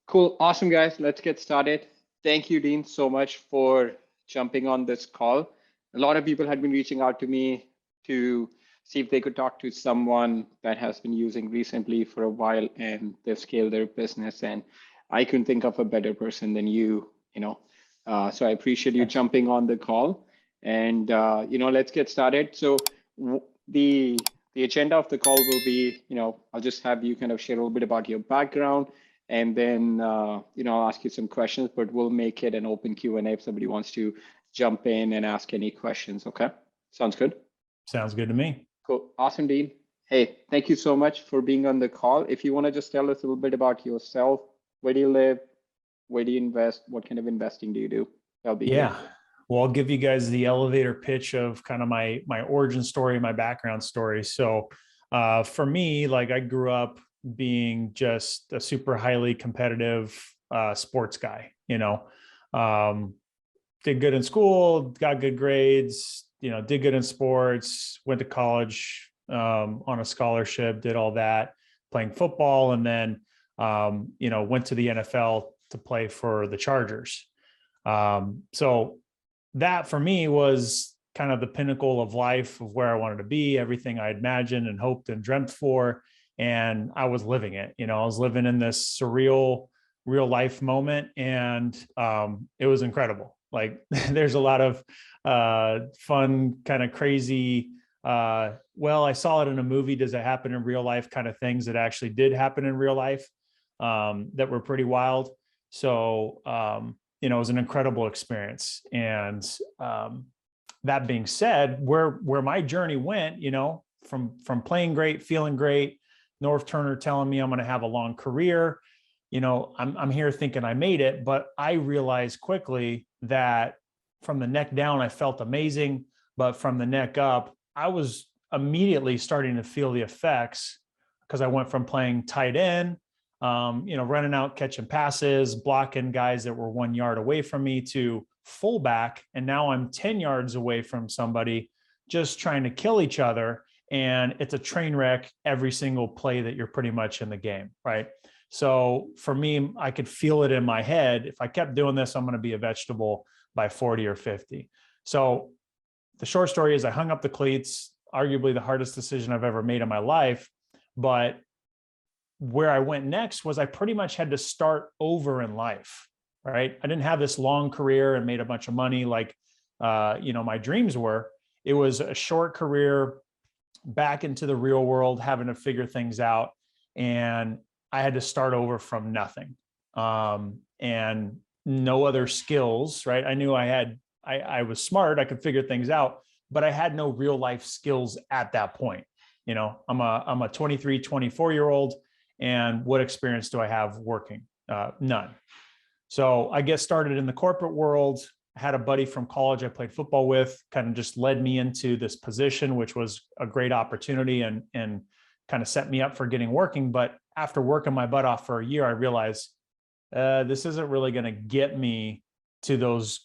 Cool. Awesome, guys. Let's get started. Thank you, Dean, so much for jumping on this call. A lot of people had been reaching out to me to see if they could talk to someone that has been using REsimpli for a while and they've scaled their business. And I couldn't think of a better person than you. So I appreciate you jumping on the call. And, let's get started. So the agenda of the call will be, I'll just have you kind of share a little bit about your background. And then, I'll ask you some questions, but we'll make it an open Q&A if somebody wants to jump in and ask any questions. Okay. Sounds good. Sounds good to me. Cool. Awesome, Dean. Hey, thank you so much for being on the call. If you want to just tell us a little bit about yourself, where do you live? Where do you invest? What kind of investing do you do? That'll be great. Well, I'll give you guys the elevator pitch of kind of my origin story, my background story. So for me, like I grew up being just a super highly competitive sports guy, did good in school, got good grades, did good in sports, went to college on a scholarship, did all that, playing football, and then, went to the NFL to play for the Chargers. So that for me was kind of the pinnacle of life of where I wanted to be, everything I imagined and hoped and dreamt for. And I was living it, I was living in this surreal, real life moment. And it was incredible. Like there's a lot of fun, kind of crazy, I saw it in a movie, does it happen in real life kind of things that actually did happen in real life that were pretty wild. So, it was an incredible experience. And that being said, where my journey went, from playing great, feeling great, North Turner telling me I'm going to have a long career, I'm here thinking I made it, but I realized quickly that from the neck down, I felt amazing, but from the neck up, I was immediately starting to feel the effects because I went from playing tight end, running out, catching passes, blocking guys that were 1 yard away from me to fullback. And now I'm 10 yards away from somebody just trying to kill each other. And it's a train wreck every single play that you're pretty much in the game, right? So for me, I could feel it in my head. If I kept doing this, I'm going to be a vegetable by 40 or 50. So the short story is I hung up the cleats, arguably the hardest decision I've ever made in my life. But where I went next was I pretty much had to start over in life, right? I didn't have this long career and made a bunch of money like, my dreams were. It was a short career back into the real world, having to figure things out. And I had to start over from nothing and no other skills, right? I knew I was smart. I could figure things out, but I had no real life skills at that point. I'm a 23, 24-year-old. And what experience do I have working? None. So I get started in the corporate world. I had a buddy from college I played football with, kind of just led me into this position, which was a great opportunity and kind of set me up for getting working. But after working my butt off for a year, I realized this isn't really going to get me to those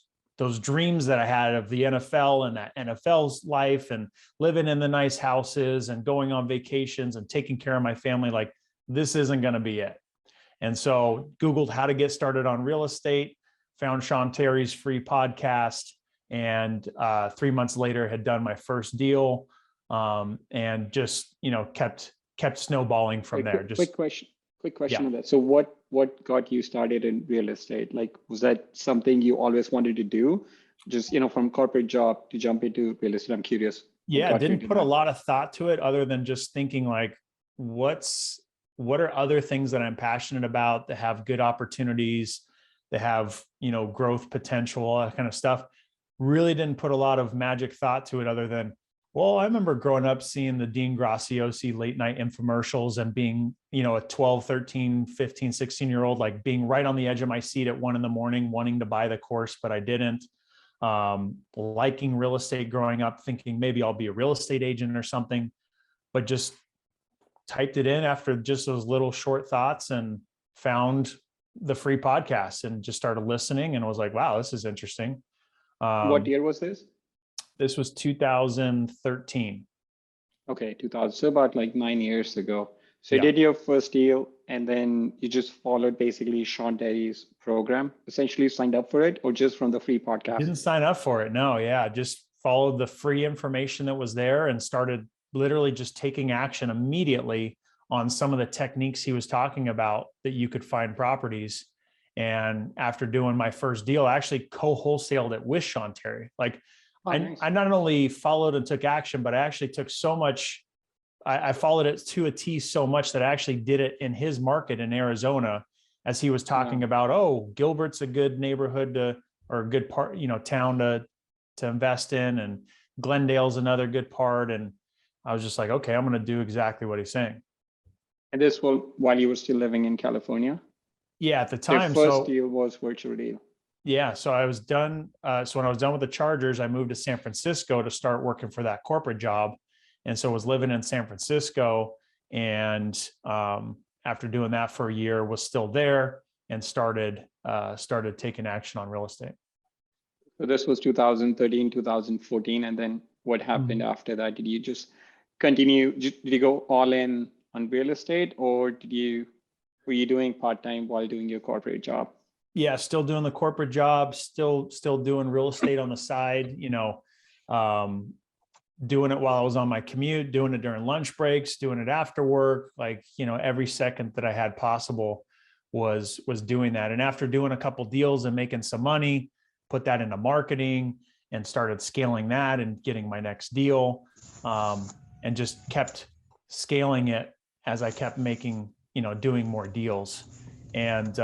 dreams that I had of the NFL and that NFL's life and living in the nice houses and going on vacations and taking care of my family. Like, this isn't going to be it. And so Googled how to get started on real estate, found Sean Terry's free podcast, and 3 months later had done my first deal and just, kept snowballing from there. Quick question on that. So what got you started in real estate? Like, was that something you always wanted to do? Just, from corporate job to jump into real estate? I'm curious. Yeah, I didn't put a lot of thought to it other than just thinking like, what are other things that I'm passionate about that have good opportunities, that have, growth potential, all that kind of stuff. Really didn't put a lot of magic thought to it other than, well, I remember growing up seeing the Dean Graziosi late night infomercials and being, a 12, 13, 15, 16-year-old, like being right on the edge of my seat at 1 a.m, wanting to buy the course, but I didn't. Liking real estate growing up, thinking maybe I'll be a real estate agent or something, but just typed it in after just those little short thoughts and found the free podcast and just started listening and was like, wow, this is interesting. What year was this? This was 2013. Okay, 2000. So about like 9 years ago. So you Yeah. did your first deal and then you just followed basically Sean Derry's program, essentially signed up for it or just from the free podcast? Didn't sign up for it. No. Yeah. Just followed the free information that was there and started literally just taking action immediately on some of the techniques he was talking about that you could find properties. And after doing my first deal, I actually co-wholesaled it with Sean Terry. Like Oh, nice. I not only followed and took action, but I actually took so much, I followed it to a T so much that I actually did it in his market in Arizona as he was talking about, oh, Gilbert's a good neighborhood to, or a good part, town to invest in. And Glendale's another good part. And I was just like, okay, I'm going to do exactly what he's saying. And this was while you were still living in California? Yeah, at the Your time. first So deal was virtual deal. yeah, so I was done. So when I was done with the Chargers, I moved to San Francisco to start working for that corporate job. And so I was living in San Francisco. And after doing that for a year, was still there and started taking action on real estate. So this was 2013, 2014. And then what happened after that? Did you just continue? Did you go all in on real estate or were you doing part-time while doing your corporate job? Yeah, still doing the corporate job, still doing real estate on the side, doing it while I was on my commute, doing it during lunch breaks, doing it after work, like, every second that I had possible was doing that. And after doing a couple deals and making some money, put that into marketing and started scaling that and getting my next deal, and just kept scaling it as I kept making, doing more deals. And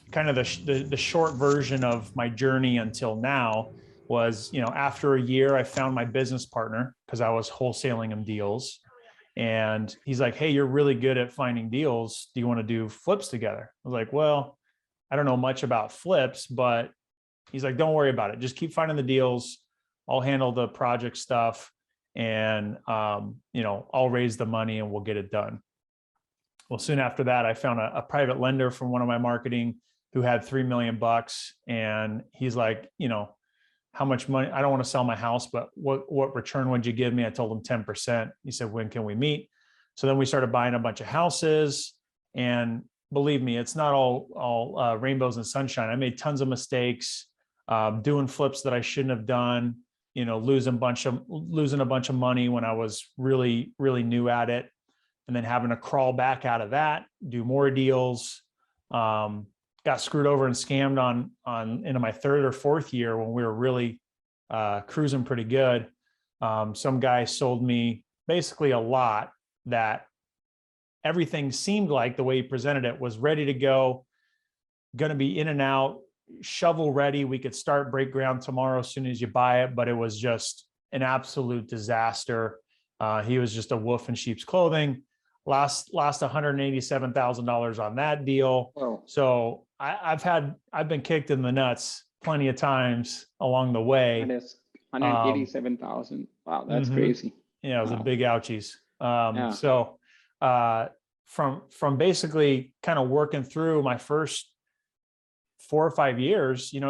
kind of the short version of my journey until now was, after a year, I found my business partner because I was wholesaling him deals. And he's like, hey, you're really good at finding deals. Do you want to do flips together? I was like, well, I don't know much about flips, but he's like, don't worry about it. Just keep finding the deals. I'll handle the project stuff and, I'll raise the money and we'll get it done. Well, soon after that, I found a private lender from one of my marketing who had $3 million. And he's like, how much money? I don't want to sell my house, but what return would you give me? I told him 10%. He said, when can we meet? So then we started buying a bunch of houses. And believe me, it's not all rainbows and sunshine. I made tons of mistakes, doing flips that I shouldn't have done, losing a bunch of money when I was really, really new at it. And then having to crawl back out of that, do more deals, got screwed over and scammed on into my third or fourth year when we were really cruising pretty good. Some guy sold me basically a lot that everything seemed like the way he presented it was ready to go, going to be in and out, shovel ready. We could start break ground tomorrow as soon as you buy it, but it was just an absolute disaster. He was just a wolf in sheep's clothing. Lost $187,000 on that deal. Oh. So I've been kicked in the nuts plenty of times along the way. That is 187,000. Wow, that's crazy. Yeah, it was a big ouchies. Yeah. So from basically kind of working through my first 4 or 5 years, it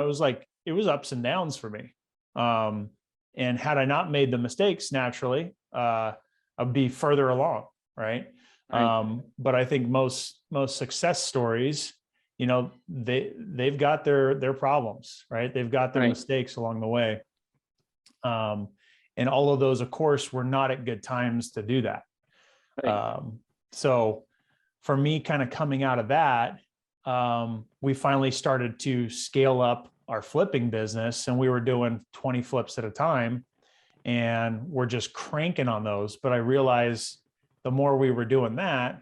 was ups and downs for me. And had I not made the mistakes naturally, I'd be further along, right? But I think most success stories, they've got their problems, right? They've got their mistakes along the way. And all of those, of course, were not at good times to do that. So for me, kind of coming out of that, we finally started to scale up our flipping business, and we were doing 20 flips at a time, and we're just cranking on those. But I realized the more we were doing that,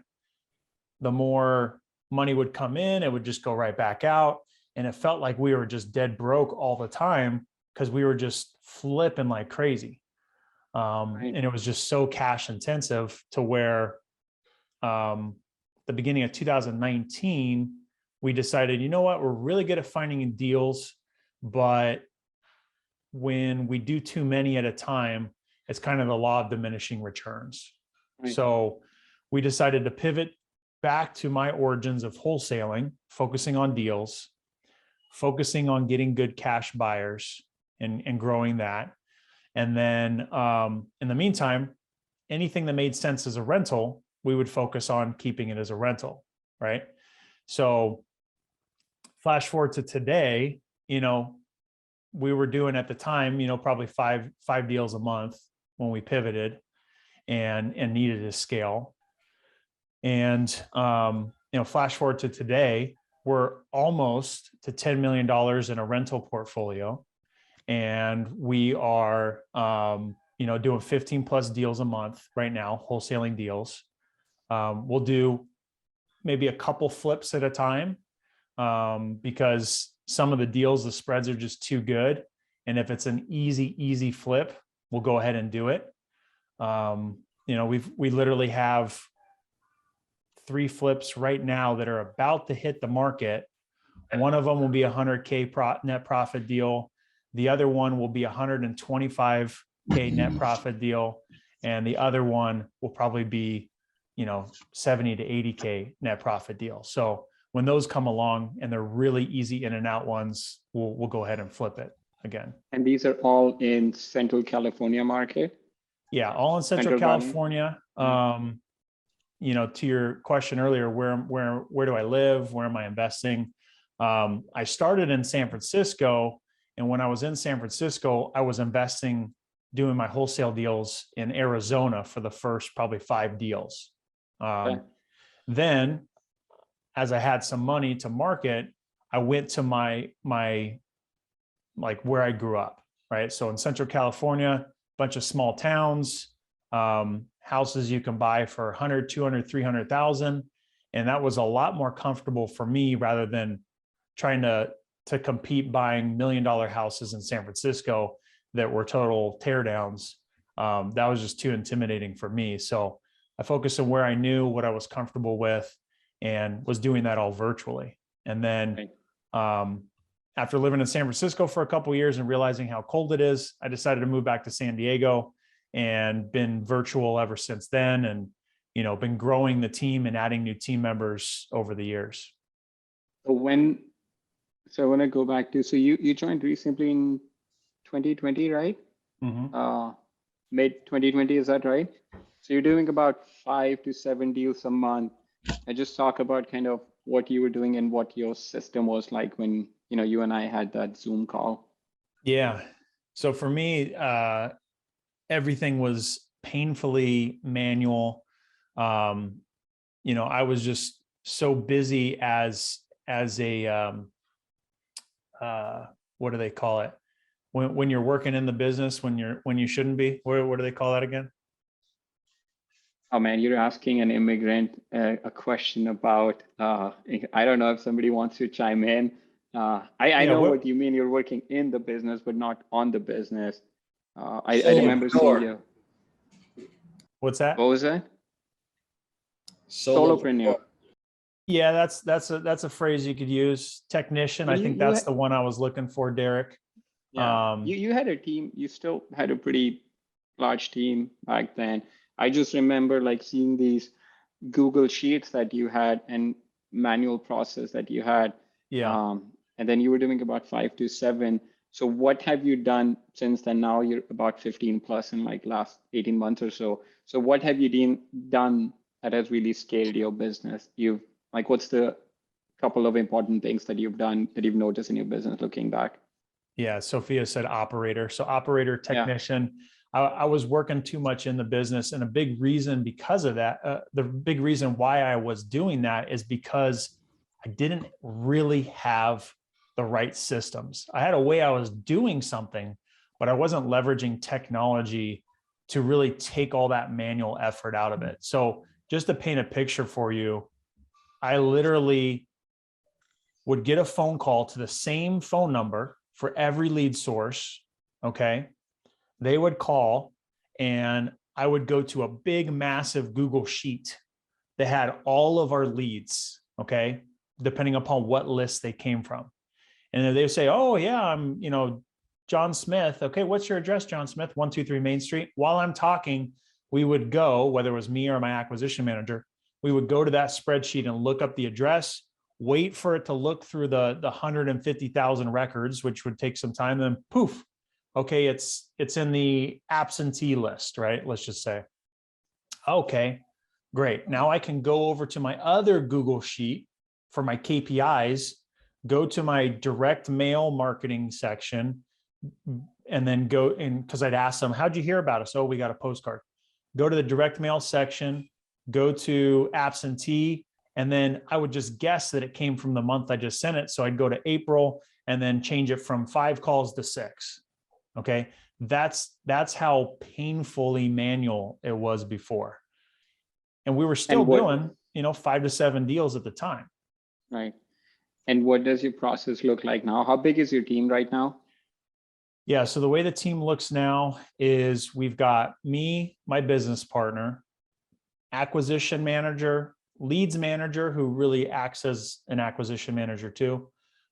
the more money would come in, it would just go right back out. And it felt like we were just dead broke all the time because we were just flipping like crazy. And it was just so cash intensive to where the beginning of 2019, we decided, you know what, we're really good at finding deals, but when we do too many at a time, it's kind of the law of diminishing returns. So we decided to pivot back to my origins of wholesaling, focusing on deals, focusing on getting good cash buyers and growing that. And then in the meantime, anything that made sense as a rental, we would focus on keeping it as a rental, right? So flash forward to today, we were doing at the time, probably five deals a month when we pivoted and needed to scale. And, flash forward to today, we're almost to $10 million in a rental portfolio. And we are, doing 15 plus deals a month right now, wholesaling deals. We'll do maybe a couple flips at a time because some of the deals, the spreads are just too good. And if it's an easy flip, we'll go ahead and do it. We literally have 3 flips right now that are about to hit the market. One of them will be a 100K net profit deal. The other one will be a 125K net profit deal. And the other one will probably be, 70 to 80K net profit deal. So when those come along and they're really easy in and out ones, we'll go ahead and flip it again. And these are all in Central California market? Yeah, all in Central California. To your question earlier, where do I live? Where am I investing? I started in San Francisco. And when I was in San Francisco, I was investing, doing my wholesale deals in Arizona for the first probably 5 deals. Okay. Then as I had some money to market, I went to my like where I grew up, right? So in Central California, bunch of small towns, houses you can buy for 100, 200, 300,000. And that was a lot more comfortable for me rather than trying to compete buying $1 million houses in San Francisco that were total teardowns. That was just too intimidating for me. So I focused on where I knew, what I was comfortable with, and was doing that all virtually. And then after living in San Francisco for a couple of years and realizing how cold it is, I decided to move back to San Diego and been virtual ever since then. And, been growing the team and adding new team members over the years. So I want to go back to, so you joined REsimpli in 2020, right? Mm-hmm. Mid 2020, is that right? So you're doing about 5 to 7 deals a month. I just talk about kind of what you were doing and what your system was like when, you and I had that Zoom call. Yeah. So for me, everything was painfully manual. I was just so busy as a, what do they call it? When you're working in the business, when you shouldn't be, what do they call that again? Oh man, you're asking an immigrant a question about, I don't know if somebody wants to chime in. I know what you mean. You're working in the business, but not on the business. I remember seeing you. What's that? What was that? Solopreneur. Yeah, that's a phrase you could use. Technician. I think that's the one I was looking for, Derek. Yeah. You had a team. You still had a pretty large team back then. I just remember like seeing these Google Sheets that you had and manual process that you had. Yeah. And then you were doing about 5 to 7. So what have you done since then? Now you're about 15 plus in like last 18 months or so. So what have you done that has really scaled your business? What's the couple of important things that you've done that you've noticed in your business looking back? Yeah. Sophia said operator. So operator, technician. Yeah. I was working too much in the business. And a big reason because of that, the big reason why I was doing that is because I didn't really have the right systems. I had a way I was doing something, but I wasn't leveraging technology to really take all that manual effort out of it. So just to paint a picture for you, I literally would get a phone call to the same phone number for every lead source. Okay. They would call and I would go to a big, massive Google sheet that had all of our leads. Okay. Depending upon what list they came from. And then they would say, oh yeah, I'm, John Smith. Okay. What's your address, John Smith? 123 Main Street. While I'm talking, we would go, whether it was me or my acquisition manager, we would go to that spreadsheet and look up the address, wait for it to look through the 150,000 records, which would take some time. Then poof. Okay. It's in the absentee list, right? Let's just say, okay, Great. Now I can go over to my other Google sheet for my KPIs, go to my direct mail marketing section, and then go in, because I'd ask them, how'd you hear about us? Oh, we got a postcard. Go to the direct mail section, go to absentee, and then I would just guess that it came from the month I just sent it. So I'd go to April and then change it from 5 calls to 6. Okay. That's how painfully manual it was before. And we were still doing, 5 to 7 deals at the time. Right. And what does your process look like now? How big is your team right now? Yeah. So the way the team looks now is we've got me, my business partner, acquisition manager, leads manager, who really acts as an acquisition manager too,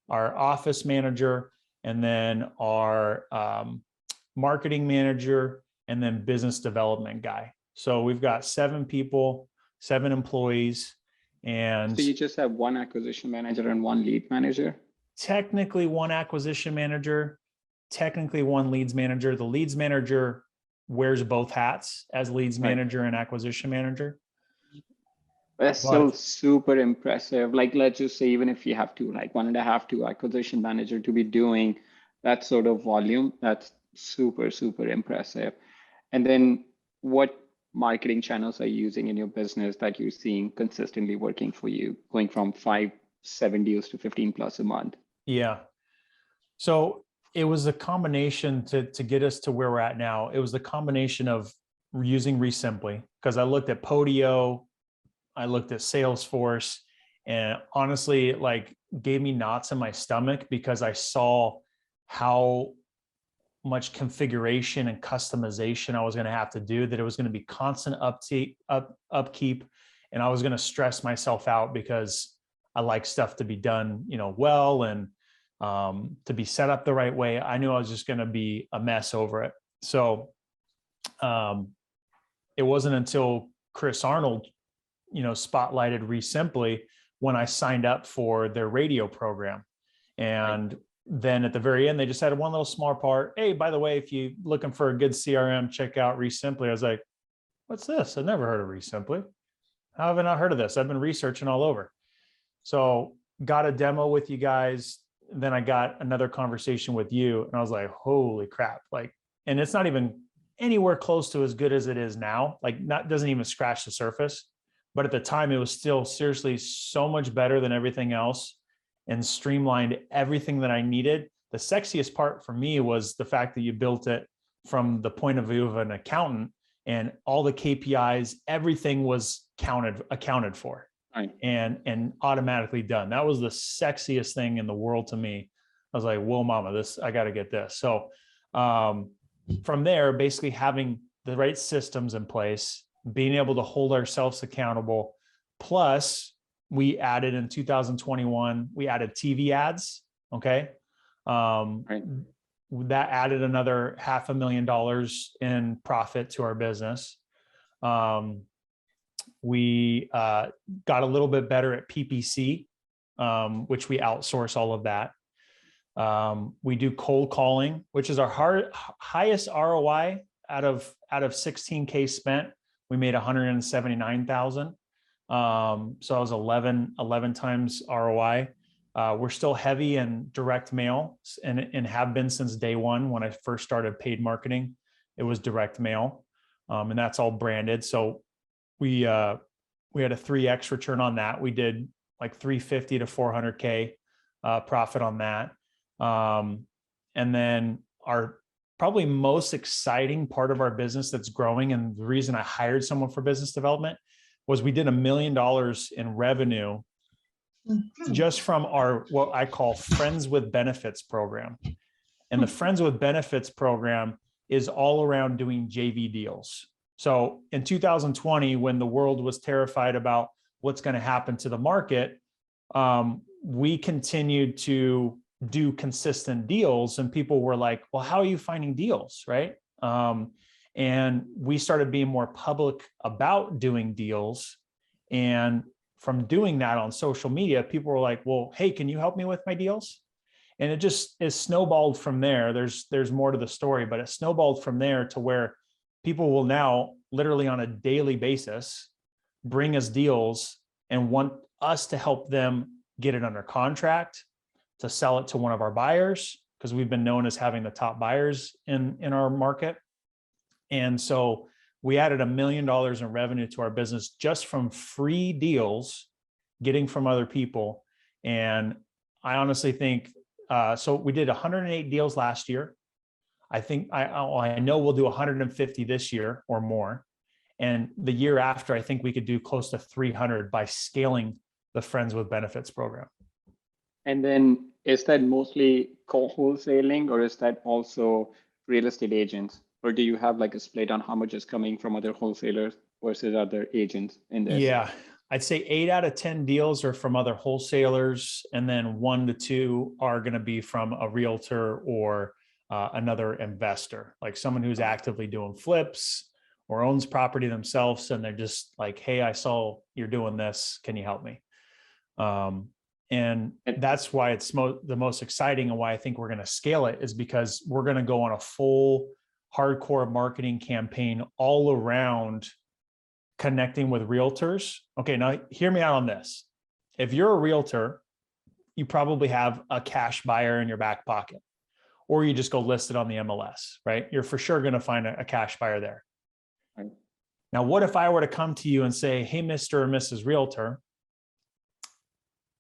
our office manager, and then our marketing manager, and then business development guy. So we've got 7 people, 7 employees. And so you just have 1 acquisition manager and 1 lead manager? Technically 1 acquisition manager, technically 1 leads manager. The leads manager wears both hats as leads manager and acquisition manager. That's still super impressive. Like, let's just say, even if you have to, like 1.5, 2 acquisition manager to be doing that sort of volume, that's super, super impressive. And then what marketing channels are you using in your business that you're seeing consistently working for you, going from 5, 7 deals to 15 plus a month? Yeah. So it was a combination to get us to where we're at now. It was the combination of using REsimpli, because I looked at Podio, I looked at Salesforce, and honestly, it like gave me knots in my stomach because I saw how much configuration and customization I was going to have to do, that it was going to be constant upkeep. And I was going to stress myself out because I like stuff to be done, well, and to be set up the right way. I knew I was just going to be a mess over it. So it wasn't until Chris Arnold, spotlighted REsimpli when I signed up for their radio program. And then at the very end, they just had one little small part. Hey, by the way, if you're looking for a good CRM, check out REsimpli. I was like, what's this? I've never heard of REsimpli. How have I not heard of this? I've been researching all over. So got a demo with you guys. Then I got another conversation with you, and I was like, holy crap. And it's not even anywhere close to as good as it is now. Doesn't even scratch the surface. But at the time, it was still seriously so much better than everything else, and streamlined everything that I needed. The sexiest part for me was the fact that you built it from the point of view of an accountant, and all the KPIs, everything was accounted for, and automatically done. That was the sexiest thing in the world to me. I was like, whoa, mama, I got to get this. So from there, basically having the right systems in place, being able to hold ourselves accountable, plus we added in 2021, we added TV ads. Okay. That added another $500,000 in profit to our business. We got a little bit better at PPC, which we outsource all of that. We do cold calling, which is our highest ROI out of 16K spent. We made 179,000. So I was 11 times ROI. We're still heavy in direct mail, and have been since day one. When I first started paid marketing, it was direct mail, and that's all branded. So we had a 3x return on that. We did like 350 to 400K profit on that. And then our probably most exciting part of our business that's growing, and the reason I hired someone for business development, was we did $1 million in revenue just from our, what I call Friends with Benefits program. And the Friends with Benefits program is all around doing JV deals. So in 2020, when the world was terrified about what's going to happen to the market, we continued to do consistent deals, and people were like, well, how are you finding deals? Right. And we started being more public about doing deals. And from doing that on social media, people were like, well, hey, can you help me with my deals? And it just is snowballed from there. There's more to the story, but it snowballed from there to where people will now literally on a daily basis bring us deals and want us to help them get it under contract, to sell it to one of our buyers, because we've been known as having the top buyers in our market. And so we added $1 million in revenue to our business just from free deals getting from other people. And I honestly think, so we did 108 deals last year. I think I know we'll do 150 this year or more. And the year after, I think we could do close to 300 by scaling the Friends with Benefits program. And then is that mostly co-wholesaling, or is that also real estate agents? Or do you have like a split on how much is coming from other wholesalers versus other agents in this? Yeah, I'd say 8 out of 10 deals are from other wholesalers, and then 1 to 2 are going to be from a realtor or another investor, like someone who's actively doing flips or owns property themselves. And they're just like, hey, I saw you're doing this. Can you help me? And that's why it's the most exciting, and why I think we're going to scale it, is because we're going to go on a full hardcore marketing campaign all around connecting with realtors. Okay, now hear me out on this. If you're a realtor, you probably have a cash buyer in your back pocket, or you just go list it on the MLS, right? You're for sure going to find a cash buyer there. Right. Now, what if I were to come to you and say, hey, Mr. or Mrs. Realtor,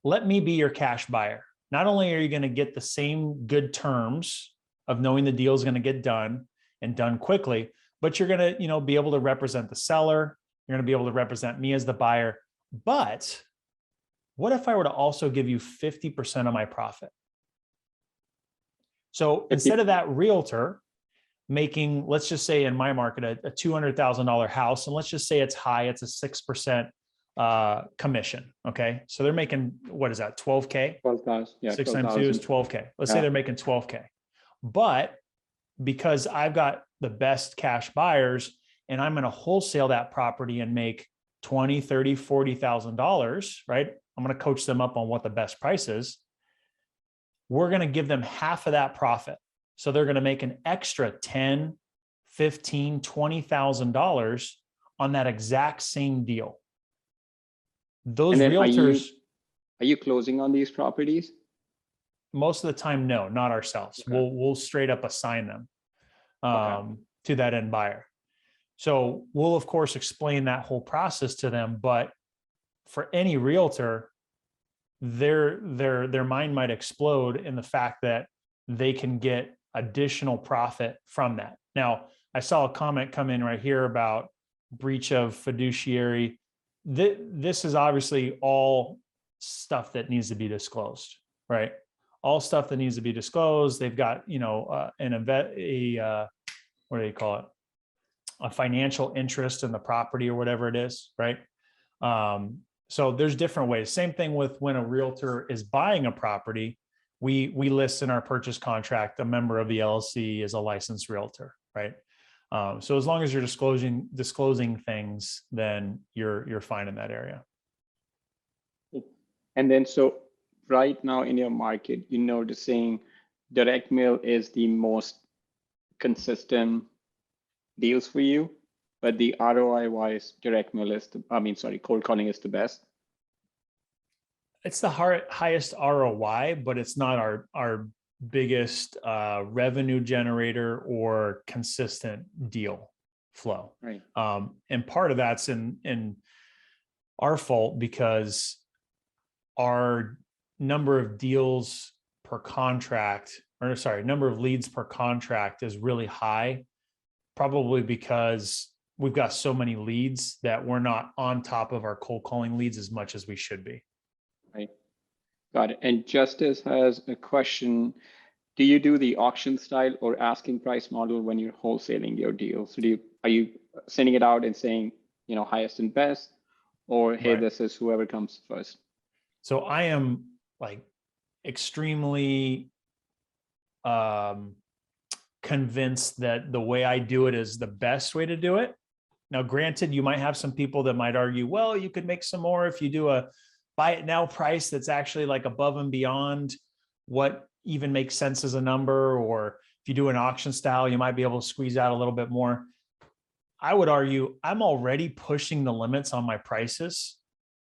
let me be your cash buyer. Not only are you going to get the same good terms of knowing the deal is going to get done and done quickly, but you're going to, be able to represent the seller. You're going to be able to represent me as the buyer. But what if I were to also give you 50% of my profit? So instead of that realtor making, let's just say in my market, a $200,000 house, and let's just say it's high, it's a 6% commission. Okay. So they're making, what is that? 12K? 12,000. Yeah. 6 times 2 is 12K. Let's say they're making 12K, but because I've got the best cash buyers and I'm going to wholesale that property and make $20,000, $30,000, $40,000, right? I'm going to coach them up on what the best price is. We're going to give them half of that profit. So they're going to make an extra $10,000, $15,000, $20,000 on that exact same deal. Those realtors. Are you closing on these properties? Most of the time, no, not ourselves. Okay. We'll straight up assign them to that end buyer. So we'll of course explain that whole process to them, but for any realtor, their mind might explode in the fact that they can get additional profit from that. Now, I saw a comment come in right here about breach of fiduciary. This is obviously all stuff that needs to be disclosed, right? All stuff that needs to be disclosed. They've got, what do they call it? A financial interest in the property or whatever it is, right? So there's different ways. Same thing with when a realtor is buying a property, we list in our purchase contract, a member of the LLC is a licensed realtor, right? So as long as you're disclosing things, then you're fine in that area. And then, so right now in your market, you're noticing direct mail is the most consistent deals for you, but the ROI wise, direct mail is cold calling is the best. It's the highest ROI, but it's not our biggest revenue generator or consistent deal flow. Right. And part of that's in our fault, because our number of deals per contract, number of leads per contract is really high, probably because we've got so many leads that we're not on top of our cold calling leads as much as we should be. Right. Got it. And Justice has a question. Do you do the auction style or asking price model when you're wholesaling your deal? So are you sending it out and saying, highest and best, or hey, right, this is whoever comes first? So I am like extremely convinced that the way I do it is the best way to do it. Now, granted, you might have some people that might argue, well, you could make some more if you do a buy it now price that's actually like above and beyond what even makes sense as a number, or if you do an auction style, you might be able to squeeze out a little bit more. I would argue I'm already pushing the limits on my prices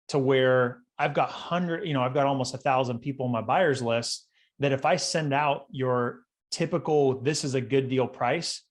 to where I've got I've got almost 1,000 people on my buyers list that if I send out your typical, this is a good deal price,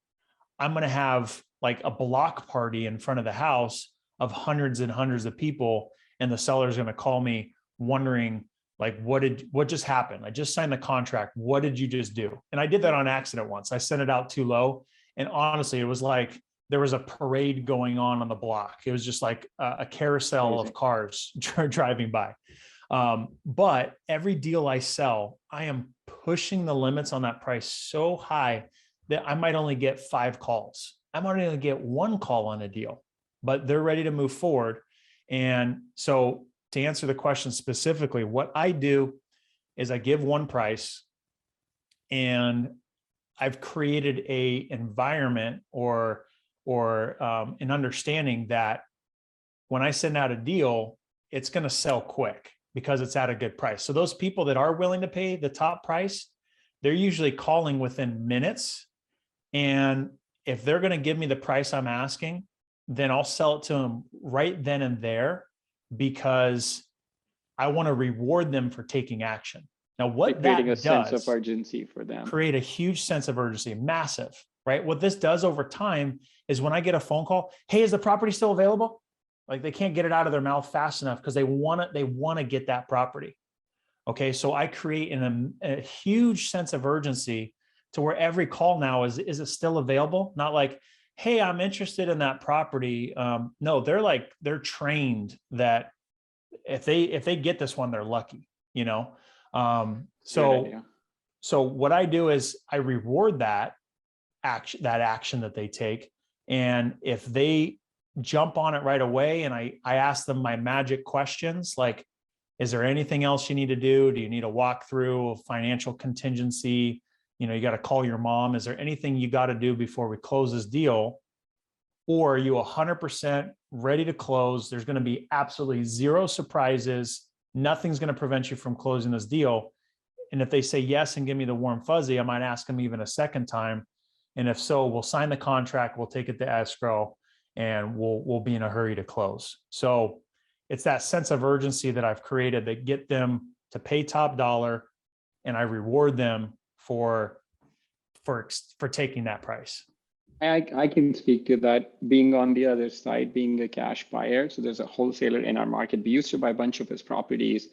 I'm going to have like a block party in front of the house of hundreds and hundreds of people. And the seller's going to call me wondering, like, what just happened? I just signed the contract. What did you just do? And I did that on accident once. I sent it out too low. And honestly, it was like there was a parade going on the block. It was just like a carousel of cars driving by. But every deal I sell, I am pushing the limits on that price so high that I might only get 5 calls. I might only get 1 call on a deal, but they're ready to move forward. And so to answer the question specifically, what I do is I give one price, and I've created a environment or an understanding that when I send out a deal, it's going to sell quick because it's at a good price. So those people that are willing to pay the top price, they're usually calling within minutes. And if they're going to give me the price I'm asking, then I'll sell it to them right then and there, because I want to reward them for taking action. Now, what that creating a does, sense of urgency for them. Create a huge sense of urgency, massive, right? What this does over time is when I get a phone call, hey, is the property still available? Like, they can't get it out of their mouth fast enough because they want to get that property. Okay, so I create a huge sense of urgency to where every call now is it still available? Not like, hey, I'm interested in that property. No, they're trained that if they get this one, they're lucky, you know? So what I do is I reward that action that they take. And if they jump on it right away, and I ask them my magic questions, like, is there anything else you need to do? Do you need a walkthrough, a financial contingency? You know, you got to call your mom. Is there anything you got to do before we close this deal? Or are you 100% ready to close? There's going to be absolutely zero surprises. Nothing's going to prevent you from closing this deal. And if they say yes and give me the warm fuzzy, I might ask them even a second time. And if so, we'll sign the contract, we'll take it to escrow, and we'll be in a hurry to close. So it's that sense of urgency that I've created that get them to pay top dollar, and I reward them for taking that price. I can speak to that, being on the other side, being a cash buyer. So there's a wholesaler in our market. We used to buy a bunch of his properties,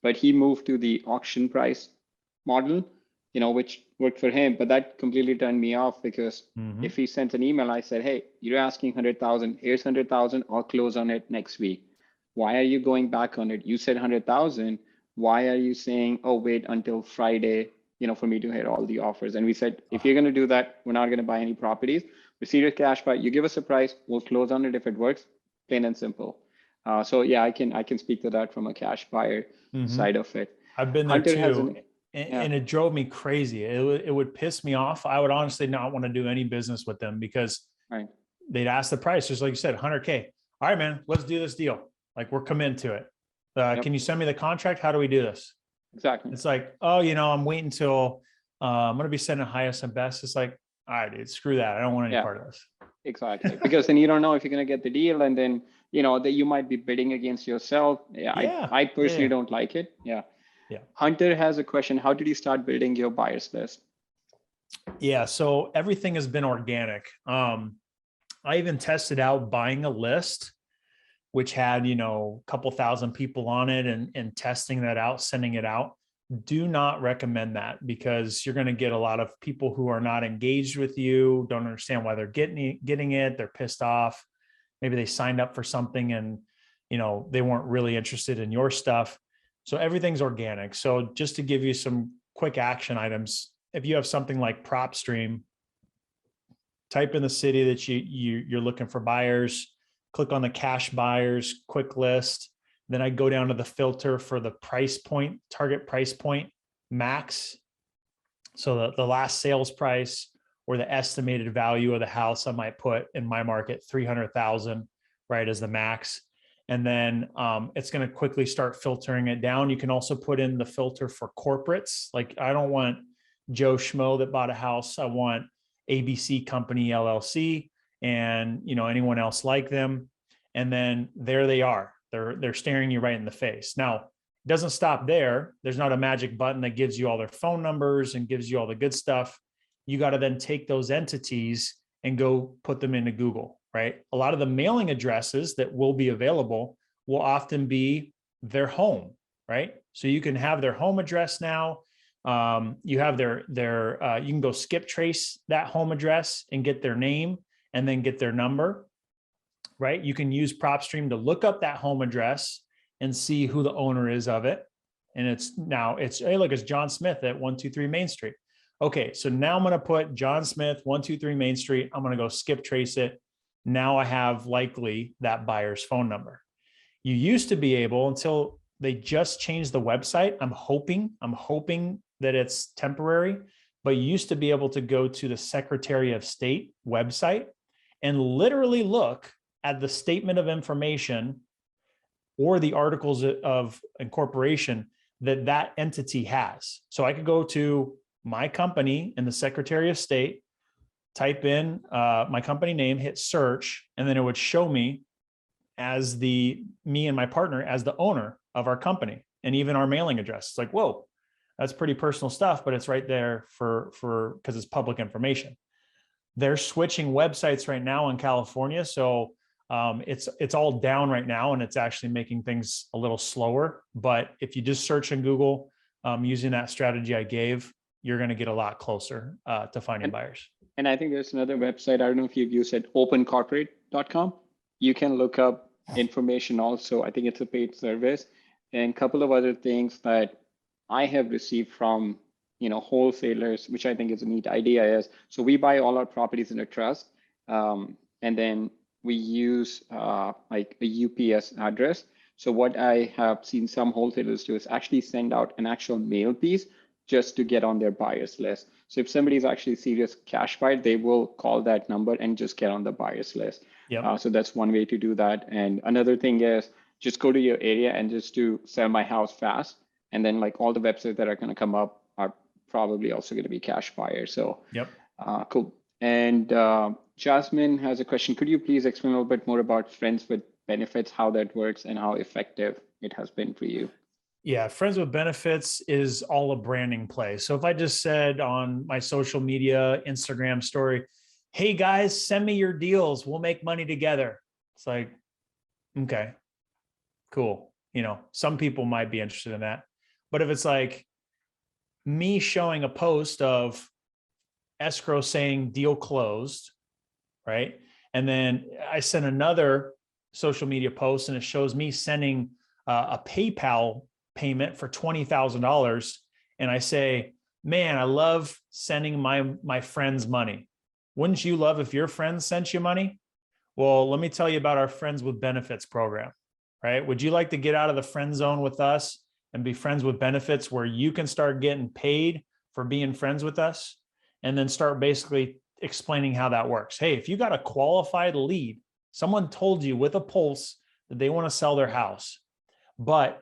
but he moved to the auction price model, you know, which worked for him. But that completely turned me off, because if he sent an email, I said, hey, you're asking 100,000, here's 100,000, I'll close on it next week. Why are you going back on it? You said 100,000. Why are you saying, oh, wait until Friday, you know, for me to hit all the offers? And we said, if you're going to do that, we're not going to buy any properties. We're serious cash buy. You give us a price, we'll close on it if it works, plain and simple. So yeah, I can speak to that from a cash buyer side of it. I've been there too, and it drove me crazy. It would piss me off. I would honestly not want to do any business with them, because they'd ask the price, just like you said, 100K. All right, man, let's do this deal. Like, we're committed to it. Can you send me the contract? How do we do this? Exactly. It's like, oh, you know, I'm waiting till I'm going to be sending highest and best. It's like, all right, dude, screw that. I don't want any part of this. Exactly. Because then you don't know if you're going to get the deal, and then, you know, that you might be bidding against yourself. I personally don't like it. Yeah. Hunter has a question. How did you start building your buyers list? Yeah. So everything has been organic. I even tested out buying a list, which had, you know, a couple thousand people on it, and testing that out, sending it out. Do not recommend that, because you're going to get a lot of people who are not engaged with you, don't understand why they're getting it. They're pissed off. Maybe they signed up for something and, you know, they weren't really interested in your stuff. So everything's organic. So just to give you some quick action items, if you have something like PropStream, type in the city that you're looking for buyers, click on the cash buyers quick list. Then I go down to the filter for the price point, target price point max. So the last sales price or the estimated value of the house, I might put in my market 300,000, right, as the max. And then it's going to quickly start filtering it down. You can also put in the filter for corporates. Like, I don't want Joe Schmo that bought a house. I want ABC Company LLC. and, anyone else like them. And then there they are. They're staring you right in the face. Now, it doesn't stop there. There's not a magic button that gives you all their phone numbers and gives you all the good stuff. You got to then take those entities and go put them into Google, right? A lot of the mailing addresses that will be available will often be their home, right? So you can have their home address now. You have you can go skip trace that home address and get their name and then get their number, right? You can use PropStream to look up that home address and see who the owner is of it. And hey, look, it's John Smith at 123 Main Street. Okay, so now I'm going to put John Smith, 123 Main Street. I'm going to go skip trace it. Now I have likely that buyer's phone number. You used to be able, until they just changed the website. I'm hoping that it's temporary, but you used to be able to go to the Secretary of State website and literally look at the statement of information or the articles of incorporation that entity has. So I could go to my company in the Secretary of State, type in my company name, hit search, and then it would show me as me and my partner as the owner of our company and even our mailing address. It's like, whoa, that's pretty personal stuff, but it's right there because it's public information. They're switching websites right now in California. So it's all down right now, and it's actually making things a little slower. But if you just search in Google using that strategy I gave, you're going to get a lot closer to finding buyers. And I think there's another website, I don't know if you've used it, opencorporate.com. You can look up information also. I think it's a paid service. And a couple of other things that I have received from wholesalers, which I think is a neat idea, is so we buy all our properties in a trust, and then we use like a UPS address. So what I have seen some wholesalers do is actually send out an actual mail piece just to get on their buyers list. So if somebody's actually serious cash buyer, they will call that number and just get on the buyers list. Yep. So that's one way to do that. And another thing is just go to your area and just to sell my house fast. And then like all the websites that are going to come up are probably also going to be cash buyers. So yep. Cool. And Jasmine has a question. Could you please explain a little bit more about Friends with Benefits, how that works and how effective it has been for you? Yeah, Friends with Benefits is all a branding play. So if I just said on my social media, Instagram story, hey guys, send me your deals, we'll make money together. It's like, okay, cool. Some people might be interested in that. But if it's like me showing a post of escrow saying deal closed, right? And then I send another social media post and it shows me sending a PayPal payment for $20,000. And I say, man, I love sending my friends money. Wouldn't you love if your friends sent you money? Well, let me tell you about our Friends with Benefits program, right? Would you like to get out of the friend zone with us and be friends with benefits where you can start getting paid for being friends with us? And then start basically explaining how that works. Hey, if you got a qualified lead, someone told you with a pulse that they want to sell their house, but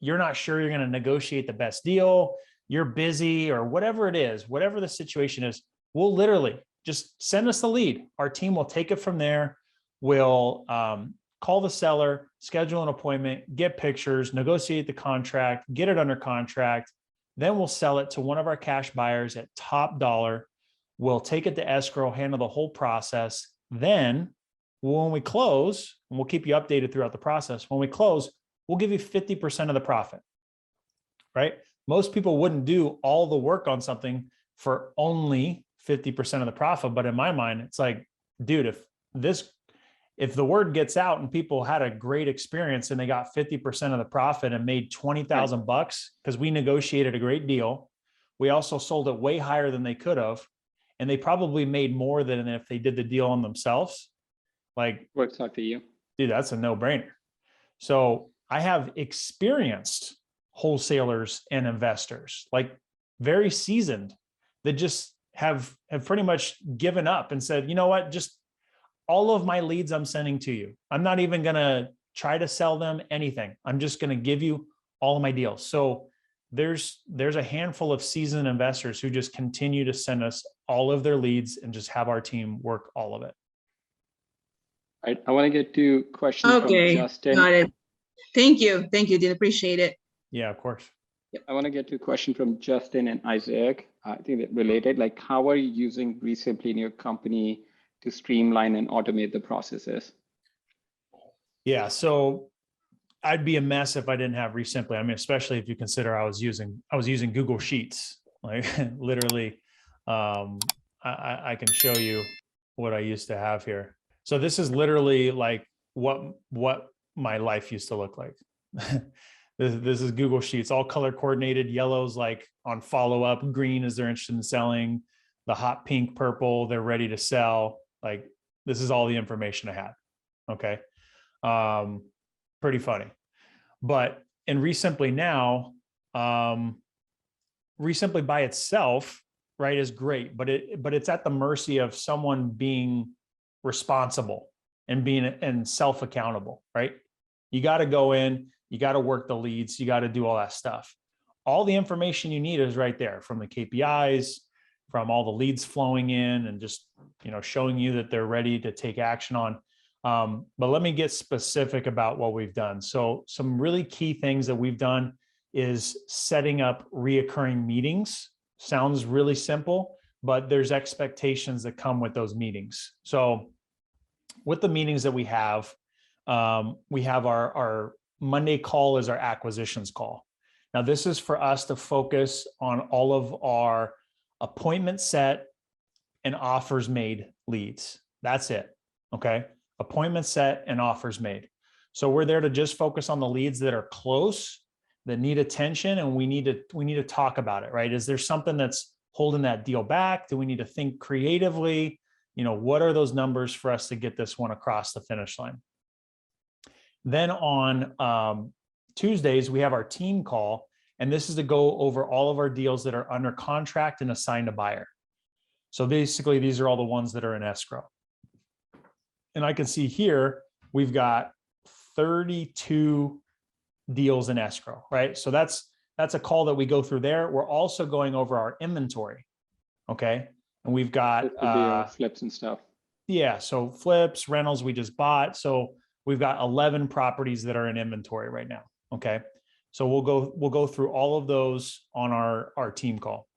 you're not sure you're going to negotiate the best deal, you're busy or whatever it is, whatever the situation is, we'll literally just send us the lead. Our team will take it from there. We'll call the seller, schedule an appointment, get pictures, negotiate the contract, get it under contract. Then we'll sell it to one of our cash buyers at top dollar. We'll take it to escrow, handle the whole process. Then when we close, and we'll keep you updated throughout the process, when we close, we'll give you 50% of the profit, right? Most people wouldn't do all the work on something for only 50% of the profit. But in my mind, it's like, dude, if the word gets out and people had a great experience and they got 50% of the profit and made 20,000 bucks because we negotiated a great deal, we also sold it way higher than they could have, and they probably made more than if they did the deal on themselves. Like, works out for you, dude, that's a no-brainer. So I have experienced wholesalers and investors, like very seasoned, that just have pretty much given up and said, you know what, just all of my leads I'm sending to you, I'm not even going to try to sell them anything. I'm just going to give you all of my deals. So there's a handful of seasoned investors who just continue to send us all of their leads and just have our team work all of it. Right. I want to get to question from Okay, Justin. got it. Thank you. Thank you, Dean. Appreciate it. Yeah, of course. I want to get to a question from Justin and Isaac. I think they're related. Like, how are you using REsimpli in your company to streamline and automate the processes? Yeah, so I'd be a mess if I didn't have REsimpli. I mean, especially if you consider I was using Google Sheets, like literally. I can show you what I used to have here. So this is literally like what my life used to look like. This is Google Sheets, all color coordinated. Yellow's like on follow up. Green is they're interested in selling. The hot pink, purple, they're ready to sell. Like this is all the information I had. Okay. Pretty funny. But in REsimpli now, REsimpli by itself, right, is great, but it's at the mercy of someone being responsible and being self-accountable, right? You got to go in, you got to work the leads, you got to do all that stuff. All the information you need is right there, from the KPIs, from all the leads flowing in, and just, you know, showing you that they're ready to take action on. But let me get specific about what we've done. So some really key things that we've done is setting up reoccurring meetings. Sounds really simple, but there's expectations that come with those meetings. So with the meetings that we have our Monday call is our acquisitions call. Now, this is for us to focus on all of our appointment set and offers made leads. That's it. Okay. Appointment set and offers made. So we're there to just focus on the leads that are close, that need attention, and we need to talk about it, right? Is there something that's holding that deal back? Do we need to think creatively? You know, what are those numbers for us to get this one across the finish line? Then on Tuesdays, we have our team call, and this is to go over all of our deals that are under contract and assigned to buyer. So basically, these are all the ones that are in escrow. And I can see here, we've got 32 deals in escrow, right? So that's a call that we go through there. We're also going over our inventory, okay? And we've got flips and stuff. Yeah, so flips, rentals we just bought. So we've got 11 properties that are in inventory right now, okay? So we'll go through all of those on our team call.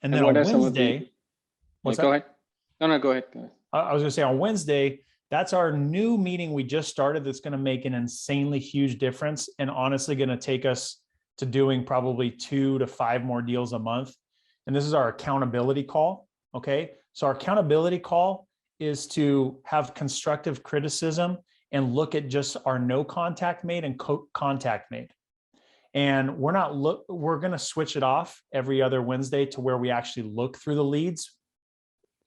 And then on Wednesday, what's that? Go ahead. No, go ahead. I was gonna say on Wednesday, that's our new meeting we just started that's gonna make an insanely huge difference, and honestly gonna take us to doing probably 2 to 5 more deals a month. And this is our accountability call, okay? So our accountability call is to have constructive criticism and look at just our no contact made and contact made. And we're gonna switch it off every other Wednesday to where we actually look through the leads,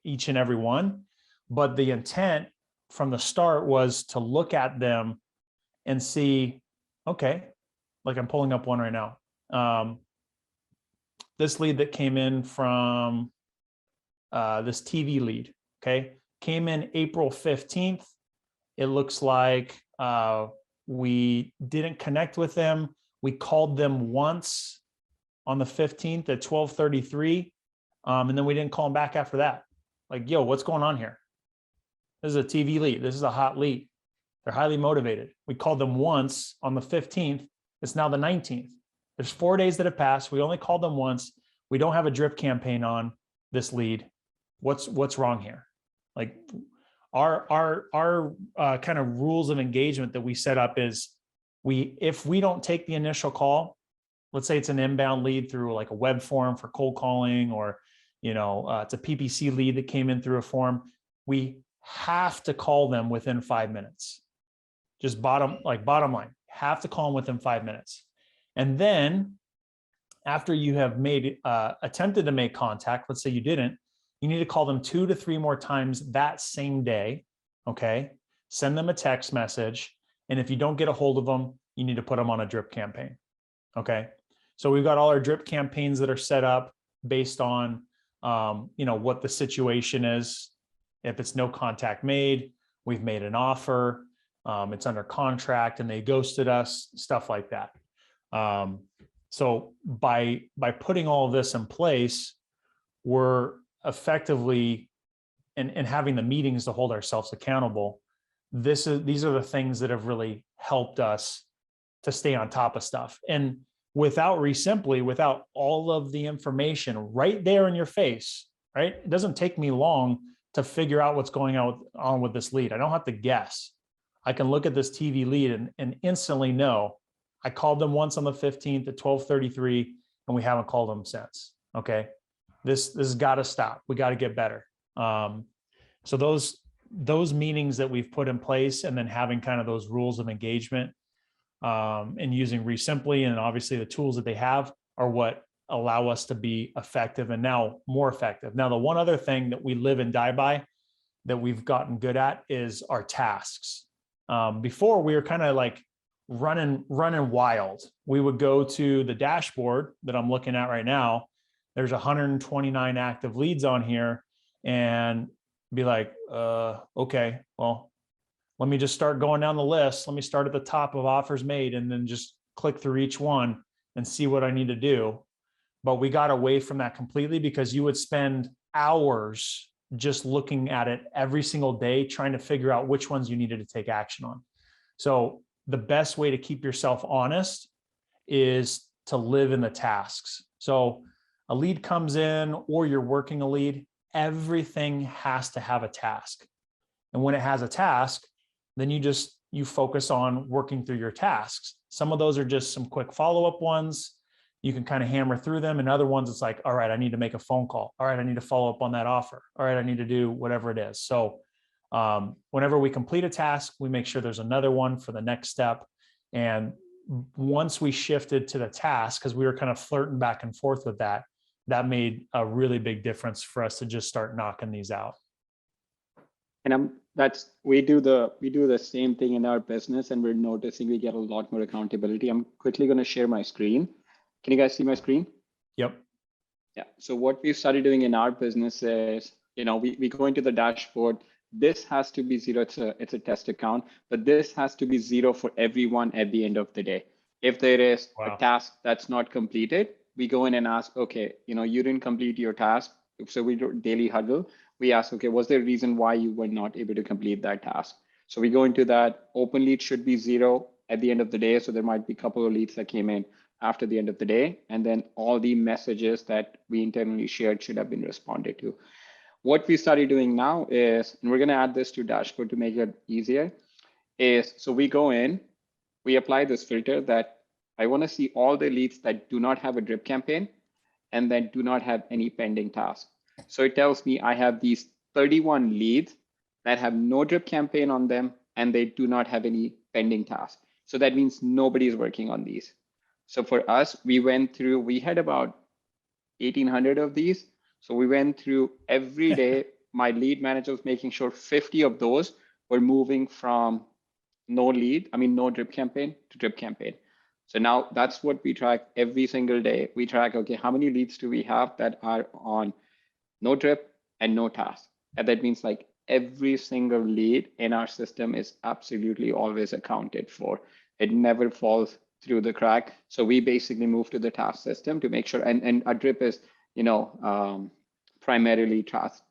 each and every one. But the intent from the start was to look at them and see, okay, like I'm pulling up one right now. This lead that came in from this TV lead, okay, came in April 15th. It looks like we didn't connect with them. We called them once on the 15th at 12:33, and then we didn't call them back after that. Like, yo, what's going on here? This is a TV lead. This is a hot lead. They're highly motivated. We called them once on the 15th. It's now the 19th. There's 4 days that have passed. We only called them once. We don't have a drip campaign on this lead. What's wrong here? Like our kind of rules of engagement that we set up is if we don't take the initial call, let's say it's an inbound lead through like a web form for cold calling, or it's a PPC lead that came in through a form, we have to call them within 5 minutes. Just bottom line, have to call them within 5 minutes. And then after you have attempted to make contact, let's say you didn't, you need to call them 2 to 3 more times that same day, okay? Send them a text message. And if you don't get a hold of them, you need to put them on a drip campaign, okay? So we've got all our drip campaigns that are set up based on, what the situation is. If it's no contact made, we've made an offer, it's under contract and they ghosted us, stuff like that. So by putting all of this in place, we're effectively and having the meetings to hold ourselves accountable, these are the things that have really helped us to stay on top of stuff. And without REsimpli, without all of the information right there in your face, right? It doesn't take me long to figure out what's going on with this lead. I don't have to guess. I can look at this TV lead and instantly know I called them once on the 15th at 12:33 and we haven't called them since. Okay. This has got to stop. We got to get better. So those meetings that we've put in place, and then having kind of those rules of engagement, and using REsimpli, and obviously the tools that they have, are what allow us to be effective, and now more effective. Now, the one other thing that we live and die by that we've gotten good at is our tasks. Before, we were kind of like running wild. We would go to the dashboard that I'm looking at right now. There's 129 active leads on here, and be like, okay, well, let me just start going down the list. Let me start at the top of offers made, and then just click through each one and see what I need to do. But we got away from that completely, because you would spend hours just looking at it every single day, trying to figure out which ones you needed to take action on. So the best way to keep yourself honest is to live in the tasks. So a lead comes in, or you're working a lead, everything has to have a task. And when it has a task, then you focus on working through your tasks. Some of those are just some quick follow-up ones. You can kind of hammer through them. And other ones, it's like, all right, I need to make a phone call. All right, I need to follow up on that offer. All right, I need to do whatever it is. So whenever we complete a task, we make sure there's another one for the next step. And once we shifted to the task, because we were kind of flirting back and forth with that, that made a really big difference for us to just start knocking these out. And we do the same thing in our business, and we're noticing we get a lot more accountability. I'm quickly going to share my screen. Can you guys see my screen? Yep. Yeah. So what we've started doing in our business is, we go into the dashboard. This has to be zero. It's a test account, but this has to be zero for everyone at the end of the day. If there is a task that's not completed, we go in and ask, okay, you didn't complete your task. So we do daily huddle. We ask, okay, was there a reason why you were not able to complete that task? So we go into that. Open lead should be zero at the end of the day. So there might be a couple of leads that came in after the end of the day. And then all the messages that we internally shared should have been responded to. What we started doing now is, and we're going to add this to dashboard to make it easier, is so we go in, we apply this filter that I want to see all the leads that do not have a drip campaign and that do not have any pending tasks. So it tells me I have these 31 leads that have no drip campaign on them and they do not have any pending tasks. So that means nobody is working on these. So for us, we had about 1,800 of these. So we went through every day. My lead manager was making sure 50 of those were moving from no drip campaign to drip campaign. So now that's what we track every single day. We track, okay, how many leads do we have that are on no drip and no task? And that means like every single lead in our system is absolutely always accounted for. It never falls through the crack. So we basically move to the task system to make sure, and our drip is, primarily task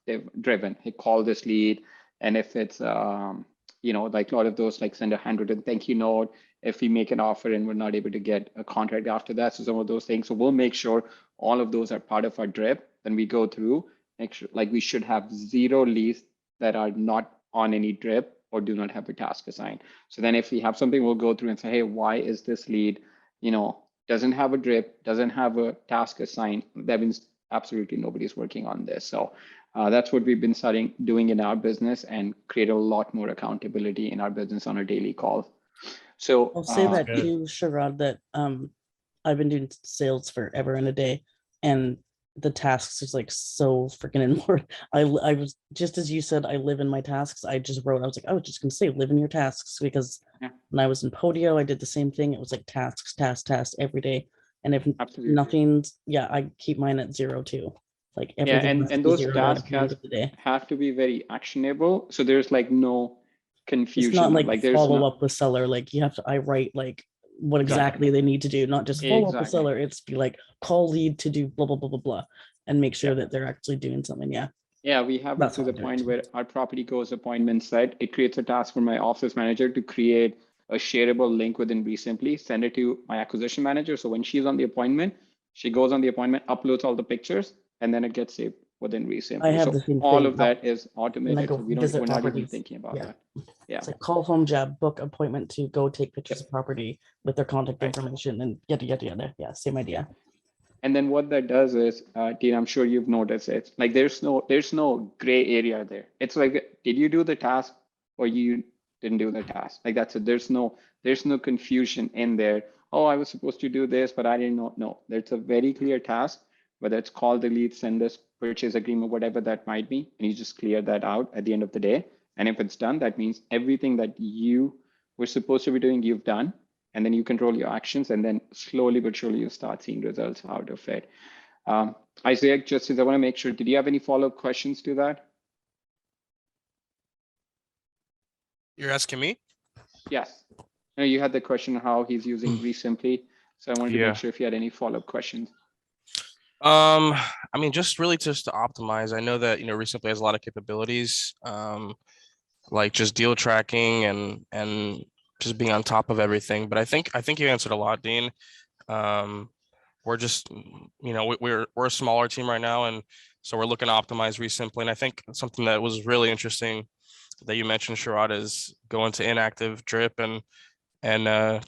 driven. Hey, call this lead. And if it's, like a lot of those, like send a handwritten thank you note, if we make an offer and we're not able to get a contract after that. So some of those things. So we'll make sure all of those are part of our drip. Then we go through, make sure, like we should have zero leads that are not on any drip or do not have a task assigned. So then if we have something, we'll go through and say, hey, why is this lead, doesn't have a drip, doesn't have a task assigned? That means absolutely nobody's working on this. So that's what we've been starting doing in our business and create a lot more accountability in our business on a daily call. So I'll say that too, Sharad, that I've been doing sales forever and a day, and the tasks is like so freaking important. I was just, as you said, I live in my tasks. I was just gonna say live in your tasks, because when I was in Podio, I did the same thing. It was like tasks every day. And if nothing's, I keep mine at 0 too. Like everything. And those tasks have to be very actionable. So there's like no confusion. It's not like follow up with seller. Like I write like what exactly they need to do, not just follow up with seller. It's be like call lead to do blah, blah, blah, blah, blah, and make sure that they're actually doing something. Yeah. Yeah, we have it That's to how the I do it point too. where our property goes appointment set. It creates a task for my office manager to create a shareable link within REsimpli, send it to my acquisition manager. So when she's on the appointment, she goes on the appointment, uploads all the pictures, and then it gets saved within I REsimpli. have So the same all thing of now that is when I automated. go So visit we're not even properties. thinking about Yeah. that. Yeah. It's like call home job, book appointment to go take pictures Yep. of property with their contact Right. information and yada, yada, yada. Yeah, same idea. And then what that does is, Dean, I'm sure you've noticed it. Like there's no gray area there. It's like, did you do the task or you didn't do the task? Like that's it. There's no confusion in there. Oh, I was supposed to do this, but I didn't know. No, there's a very clear task, whether it's call, delete, send this, purchase agreement, whatever that might be, and you just clear that out at the end of the day. And if it's done, that means everything that you were supposed to be doing, you've done, and then you control your actions, and then slowly but surely you start seeing results out of it. Isaac, just since I want to make sure, did you have any follow-up questions to that? You're asking me? Yes. No, you had the question how he's using REsimpli, so I wanted to Yeah. make sure if you had any follow-up questions. I mean, just really just to optimize. I know that, REsimpli has a lot of capabilities, like just deal tracking and just being on top of everything. But I think you answered a lot, Dean. We're just, we're a smaller team right now, and so we're looking to optimize REsimpli. And I think something that was really interesting that you mentioned, Sharad, is going to inactive drip and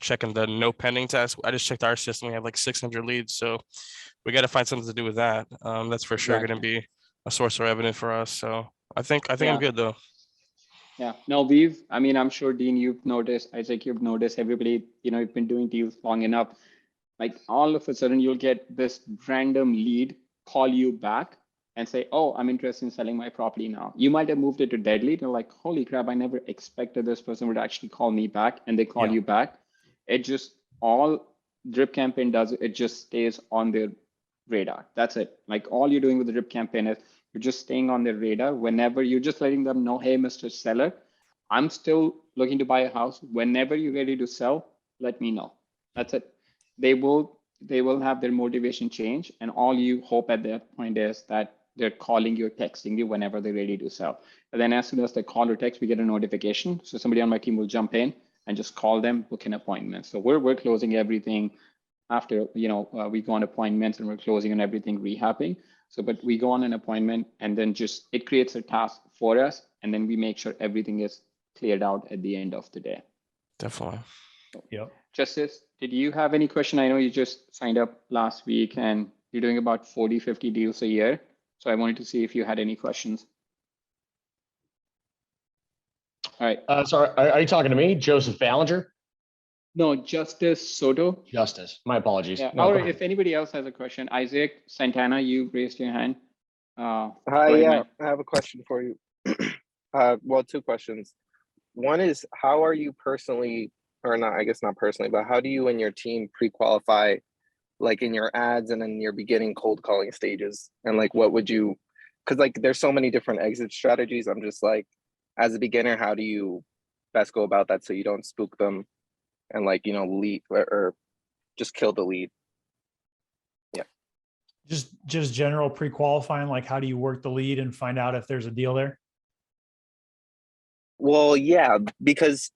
checking the no pending test. I just checked our system. We have like 600 leads, so we got to find something to do with that. That's for sure going to Exactly. be a source of revenue for us. So I think Yeah. I'm good though. Yeah, no, I mean, I'm sure Dean, you've noticed, Isaac, you've noticed, everybody, you've been doing deals long enough. Like all of a sudden you'll get this random lead call you back and say, oh, I'm interested in selling my property now. You might have moved it to dead lead. You're like, holy crap, I never expected this person would actually call me back, and they call Yeah. you back. It just, all drip campaign does, it just stays on their radar. That's it. Like all you're doing with the drip campaign is you're just staying on their radar. Whenever you're just letting them know, hey, Mr. Seller, I'm still looking to buy a house. Whenever you're ready to sell, let me know. That's it. They will have their motivation change, and all you hope at that point is that they're calling you or texting you whenever they're ready to sell. And then as soon as they call or text, we get a notification. So somebody on my team will jump in and just call them, book an appointment. So we're closing everything after we go on appointments, and we're closing on everything rehabbing. So, but we go on an appointment, and then just it creates a task for us, and then we make sure everything is cleared out at the end of the day. Definitely. Yep. Justice, did you have any question? I know you just signed up last week and you're doing about 40, 50 deals a year. So I wanted to see if you had any questions. All right. Sorry, are you talking to me, Joseph Ballinger? No, Justice Soto. Justice. My apologies. Yeah. No, Or if anybody else has a question, Isaac Santana, you raised your hand. Hi, go ahead, yeah, man. I have a question for you. Well, two questions. One is, how are you personally, or not, I guess not personally, but how do you and your team pre-qualify, like in your ads and in your beginning cold calling stages? And like, what would you, because like there's so many different exit strategies. I'm just like, as a beginner, how do you best go about that so you don't spook them and like, lead or just kill the lead? Just general pre-qualifying, like how do you work the lead and find out if there's a deal there? Well, yeah, because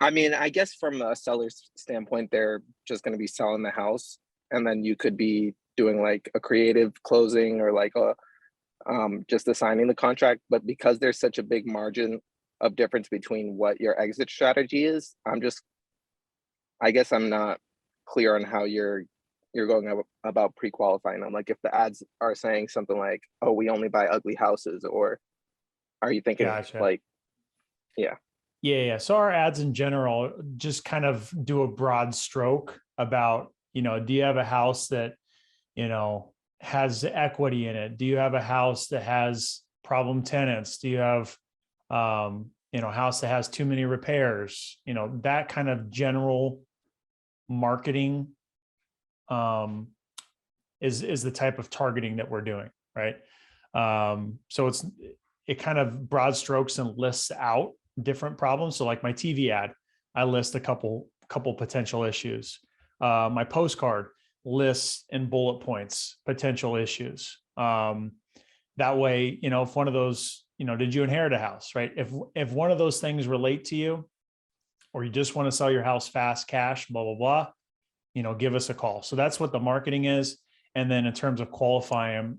I mean, I guess from a seller's standpoint, they're just going to be selling the house, and then you could be doing like a creative closing or like a just assigning the contract. But because there's such a big margin of difference between what your exit strategy is, I guess I'm not clear on how you're going about pre-qualifying them. Like if the ads are saying something like, "Oh, we only buy ugly houses," or are you thinking Gotcha. like, yeah. Yeah. So our ads in general just kind of do a broad stroke about, do you have a house that, has equity in it? Do you have a house that has problem tenants? Do you have, a house that has too many repairs? That kind of general marketing is the type of targeting that we're doing, right? So it kind of broad strokes and lists out different problems. So like my TV ad, I list a couple potential issues. My postcard lists in bullet points potential issues. That way, if one of those, did you inherit a house, right? If one of those things relate to you, or you just want to sell your house fast, cash, blah, blah, blah, give us a call. So that's what the marketing is. And then in terms of qualifying,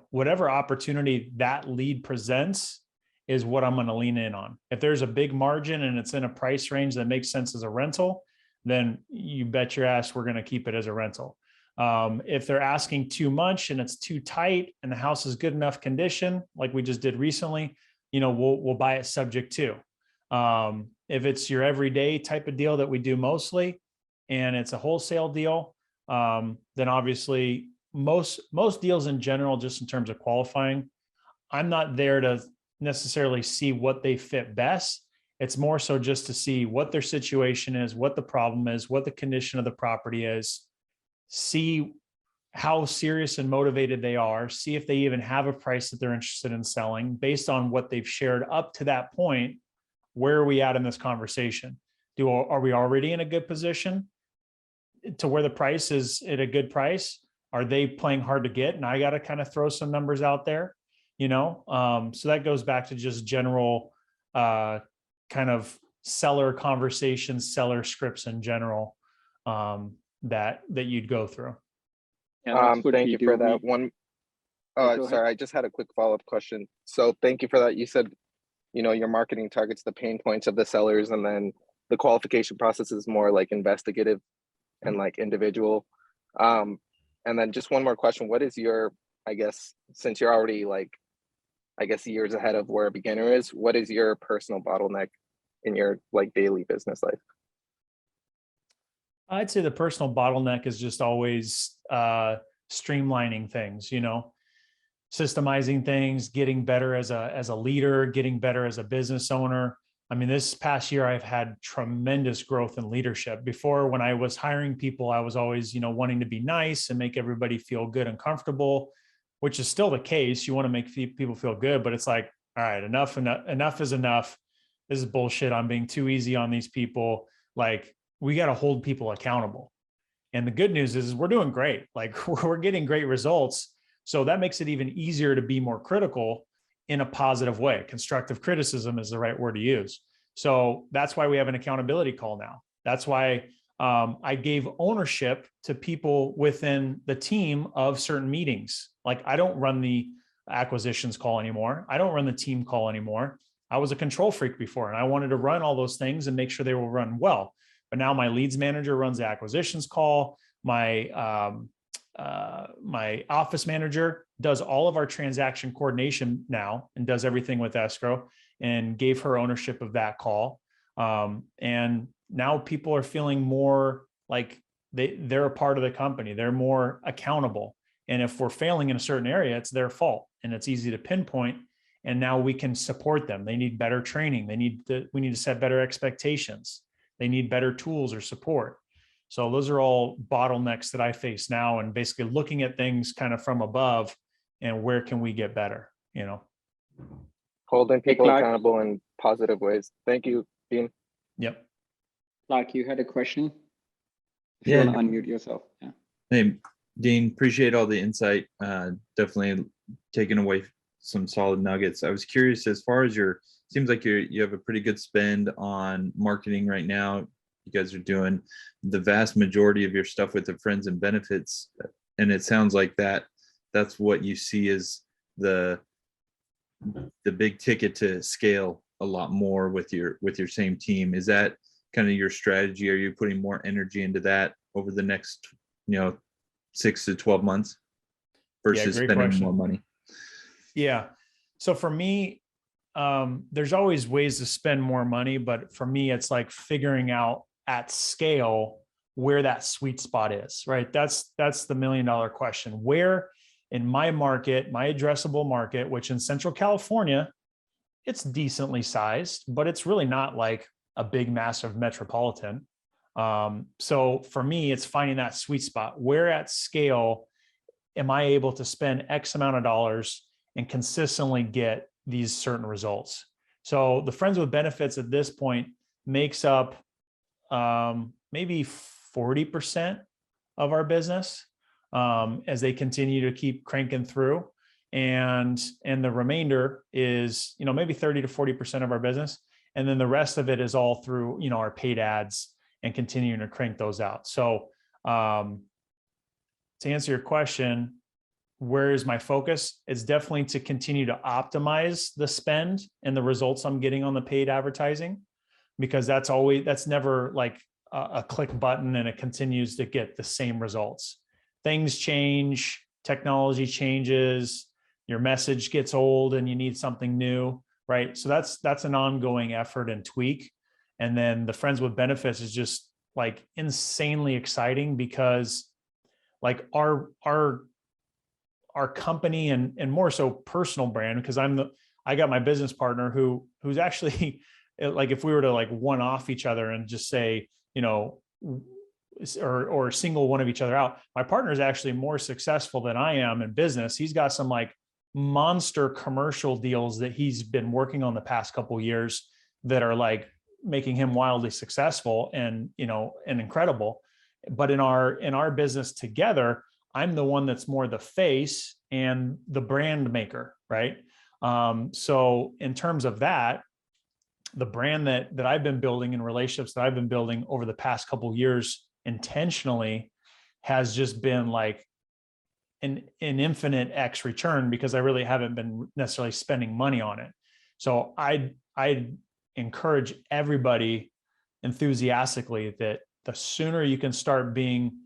whatever opportunity that lead presents is what I'm going to lean in on. If there's a big margin and it's in a price range that makes sense as a rental, then you bet your ass we're going to keep it as a rental. If they're asking too much and it's too tight and the house is good enough condition, like we just did recently, we'll buy it subject to. If it's your everyday type of deal that we do mostly, and it's a wholesale deal, then obviously most deals in general, just in terms of qualifying, I'm not there to necessarily see what they fit best. It's more so just to see what their situation is, what the problem is, what the condition of the property is, see how serious and motivated they are, see if they even have a price that they're interested in selling based on what they've shared up to that point. Where are we at in this conversation? Are we already in a good position to where the price is at a good price? Are they playing hard to get? And I got to kind of throw some numbers out there, so that goes back to just general kind of seller conversations, seller scripts in general, that you'd go through. Yeah, that's what thank we you do. for that one. Yeah, go Sorry, I just had a quick follow-up question. So thank you for that. You said, your marketing targets the pain points of the sellers, and then the qualification process is more like investigative and like individual. And then just one more question. What is your, I guess, since you're already like, I guess years ahead of where a beginner is, what is your personal bottleneck in your like daily business life? I'd say the personal bottleneck is just always streamlining things, systemizing things, getting better as a leader, getting better as a business owner. I mean, this past year, I've had tremendous growth in leadership. Before, when I was hiring people, I was always, wanting to be nice and make everybody feel good and comfortable, which is still the case. You want to make people feel good, but it's like, all right, enough is enough. This is bullshit. I'm being too easy on these people. Like, we got to hold people accountable. And the good news is we're doing great. Like, we're getting great results. So that makes it even easier to be more critical in a positive way. Constructive criticism is the right word to use. So that's why we have an accountability call now. That's why I gave ownership to people within the team of certain meetings. Like, I don't run the acquisitions call anymore. I don't run the team call anymore. I was a control freak before, and I wanted to run all those things and make sure they will run well. But now my leads manager runs the acquisitions call. My my office manager does all of our transaction coordination now and does everything with escrow, and gave her ownership of that call. And now people are feeling more like they're a part of the company. They're more accountable. And if we're failing in a certain area, it's their fault and it's easy to pinpoint. And now we can support them. They need better training. We need to set better expectations. They need better tools or support. So those are all bottlenecks that I face now, and basically looking at things kind of from above and where can we get better, Holding people Clark. accountable in positive ways. Thank you, Dean. Yep. Clark, you had a question? If you Yeah. want to unmute yourself. Yeah. Hey, Dean, appreciate all the insight. Definitely taking away some solid nuggets. I was curious, as far as seems like you have a pretty good spend on marketing right now. You guys are doing the vast majority of your stuff with the friends and benefits. And it sounds like that's what you see as the big ticket to scale a lot more with your same team. Is that kind of your strategy? Are you putting more energy into that over the next, 6 to 12 months versus great spending question. more money? Yeah. So for me, there's always ways to spend more money, but for me, it's like figuring out at scale where that sweet spot is, right? That's the $1 million question. Where in my market, my addressable market, which in Central California, it's decently sized, but it's really not like a big, massive metropolitan. So for me, it's finding that sweet spot. Where at scale am I able to spend X amount of dollars and consistently get these certain results? So the friends with benefits at this point makes up maybe 40% of our business as they continue to keep cranking through. and the remainder is, you know, maybe 30 to 40% of our business. And then the rest of it is all through, you know, our paid ads and continuing to crank those out. So to answer your question, where is my focus? It's definitely to continue to optimize the spend and the results I'm getting on the paid advertising, because that's never like a click button and it continues to get the same results. Things change, technology changes, your message gets old and you need something new, right? So that's an ongoing effort and tweak. And then the Friends with Benefits is just like insanely exciting, because like our company and more so personal brand, because I got my business partner who's actually like, if we were to like one off each other and just say, you know, or single one of each other out, my partner is actually more successful than I am in business. He's got some like monster commercial deals that he's been working on the past couple of years that are like making him wildly successful and, you know, and incredible. But in our business together, I'm the one that's more the face and the brand maker, right? So in terms of that, the brand that I've been building and relationships that I've been building over the past couple of years intentionally has just been like an infinite X return, because I really haven't been necessarily spending money on it. So I encourage everybody enthusiastically that the sooner you can start being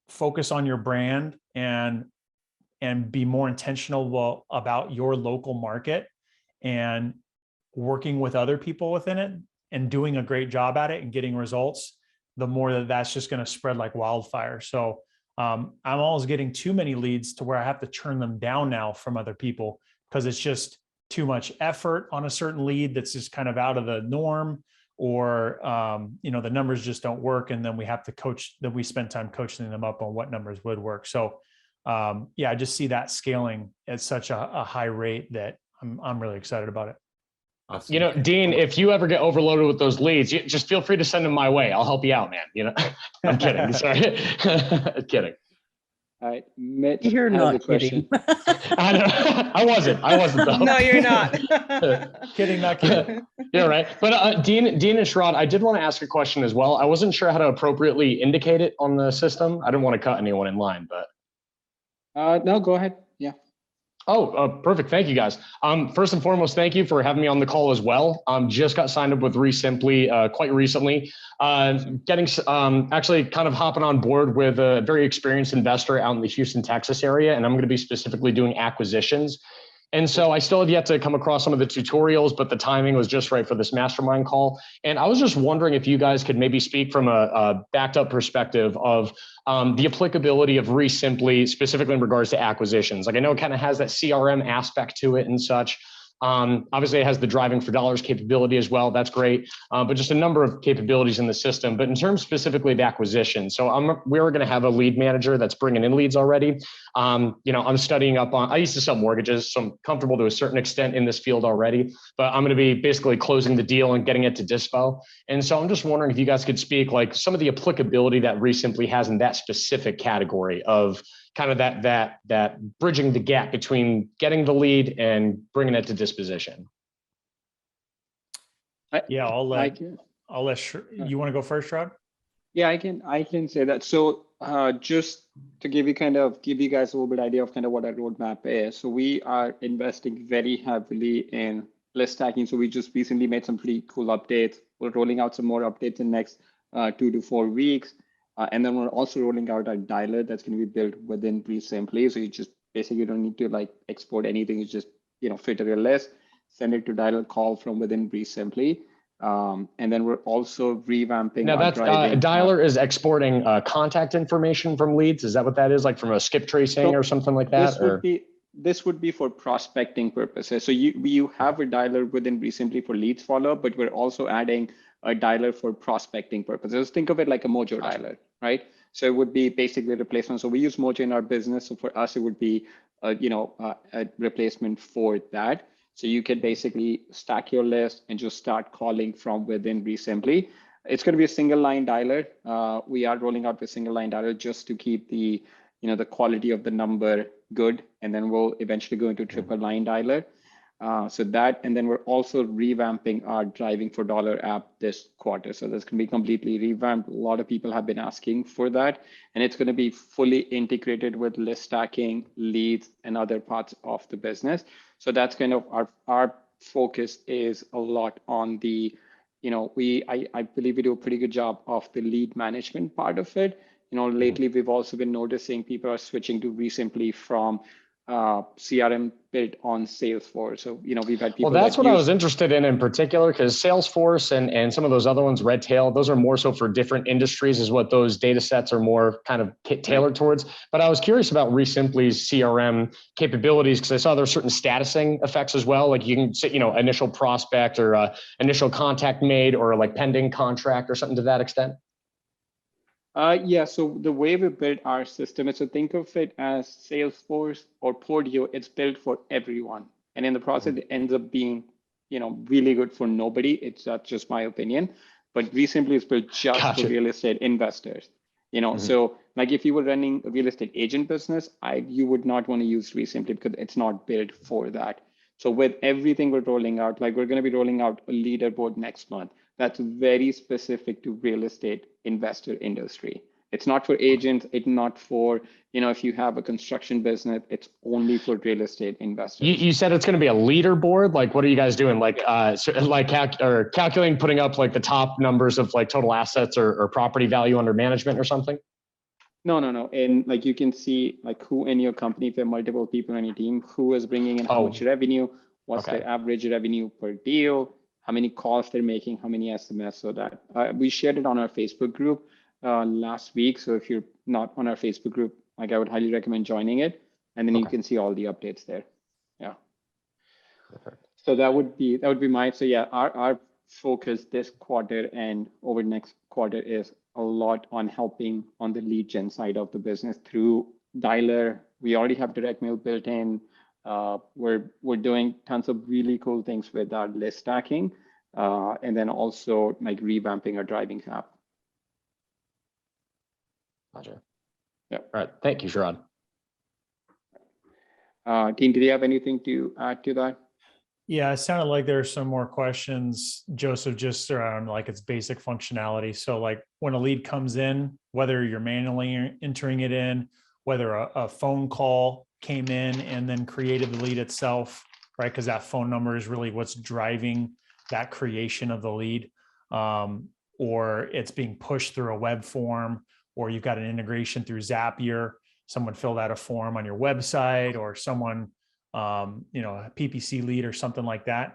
focus on your brand and be more intentional about your local market and working with other people within it and doing a great job at it and getting results, the more that's just going to spread like wildfire. So I'm always getting too many leads to where I have to turn them down now from other people, because it's just too much effort on a certain lead that's just kind of out of the norm, or you know, the numbers just don't work, and then we spend time coaching them up on what numbers would work. So yeah, I just see that scaling at such a high rate that I'm really excited about it. You know, Dean, if you ever get overloaded with those leads, you just feel free to send them my way. I'll help you out, man. You know, I'm kidding. Sorry. Kidding. All right, Mitch You're has not a question. I know. I wasn't though. No, you're not. Kidding, not kidding. Yeah, right. But Dean and Sharad, I did want to ask a question as well. I wasn't sure how to appropriately indicate it on the system. I didn't want to cut anyone in line, but. No, go ahead. Yeah. Oh, perfect. Thank you, guys. First and foremost, thank you for having me on the call as well. Just got signed up with REsimpli quite recently. Actually kind of hopping on board with a very experienced investor out in the Houston, Texas area, and I'm going to be specifically doing acquisitions. And so I still have yet to come across some of the tutorials, but the timing was just right for this mastermind call. And I was just wondering if you guys could maybe speak from a backed up perspective of the applicability of REsimpli, specifically in regards to acquisitions. Like I know it kind of has that CRM aspect to it and such. Obviously it has the driving for dollars capability as well. That's great. But just a number of capabilities in the system. But in terms specifically of acquisition, so we're going to have a lead manager that's bringing in leads already. You know, I'm studying up on, I used to sell mortgages, so I'm comfortable to a certain extent in this field already, but I'm going to be basically closing the deal and getting it to dispo. And so I'm just wondering if you guys could speak like some of the applicability that REsimpli has in that specific category of kind of that bridging the gap between getting the lead and bringing it to disposition. Yeah, I'll let you want to go first, Sharad? Yeah, I can say that. So just to give you guys a little bit idea of kind of what our roadmap is. So we are investing very heavily in list stacking. So we just recently made some pretty cool updates. We're rolling out some more updates in the next 2 to 4 weeks. And then we're also rolling out a dialer that's going to be built within REsimpli. So you just basically don't need to like export anything. You just, you know, filter your list, send it to dialer call from within REsimpli. And then we're also revamping. Now that's dialer is exporting contact information from leads. Is that what that is? Like from a skip tracing or something like that? This would be for prospecting purposes. So you have a dialer within REsimpli for leads follow, but we're also adding a dialer for prospecting purposes. Think of it like a Mojo dialer, right? So it would be basically a replacement. So we use Mojo in our business. So for us, it would be a replacement for that. So you can basically stack your list and just start calling from within REsimpli. It's going to be a single line dialer. We are rolling out the single line dialer just to keep the the quality of the number good, and then we'll eventually go into triple line dialer. So that, and then we're also revamping our driving for dollar app this quarter. So that's going to be completely revamped. A lot of people have been asking for that, and it's going to be fully integrated with list stacking, leads, and other parts of the business. So that's kind of our focus is a lot on the, I believe we do a pretty good job of the lead management part of it. Lately we've also been noticing people are switching to REsimpli from CRM built on Salesforce. So, we've had people. Well, that's what I was interested in particular, because Salesforce and some of those other ones, Redtail, those are more so for different industries is what those data sets are more kind of tailored towards. But I was curious about REsimpli's CRM capabilities, because I saw there's certain statusing effects as well. Like you can say, initial prospect or initial contact made or like pending contract or something to that extent. Yeah, so the way we built our system is to think of it as Salesforce or Podio. It's built for everyone. And in the process, it ends up being, really good for nobody. It's just my opinion. But REsimpli is built just for real estate investors. So like if you were running a real estate agent business, you would not want to use REsimpli because it's not built for that. So with everything we're rolling out, like we're going to be rolling out a leaderboard next month. That's very specific to real estate investor industry. It's not for agents. It's not for, if you have a construction business, it's only for real estate investors. You said it's going to be a leaderboard. Like, what are you guys doing? Like, calculating, putting up like the top numbers of like total assets or property value under management or something? No. And like you can see like who in your company, if there are multiple people on your team, who is bringing in how much revenue, what's their average revenue per deal, how many calls they're making, how many SMS. So that we shared it on our Facebook group last week. So if you're not on our Facebook group, like I would highly recommend joining it, and then you can see all the updates there. Yeah. So that would be mine. So yeah, our focus this quarter and over next quarter is a lot on helping on the lead gen side of the business through dialer. We already have direct mail built in. We're doing tons of really cool things with our list stacking, and then also like revamping our driving app. Gotcha. Yeah. All right. Thank you, Sharad. Dean, did you have anything to add to that? Yeah, it sounded like there are some more questions, Joseph, just around like its basic functionality. So like when a lead comes in, whether you're manually entering it in, whether a phone call came in and then created the lead itself, right? Because that phone number is really what's driving that creation of the lead, or it's being pushed through a web form, or you've got an integration through Zapier. Someone filled out a form on your website, or someone, a PPC lead or something like that.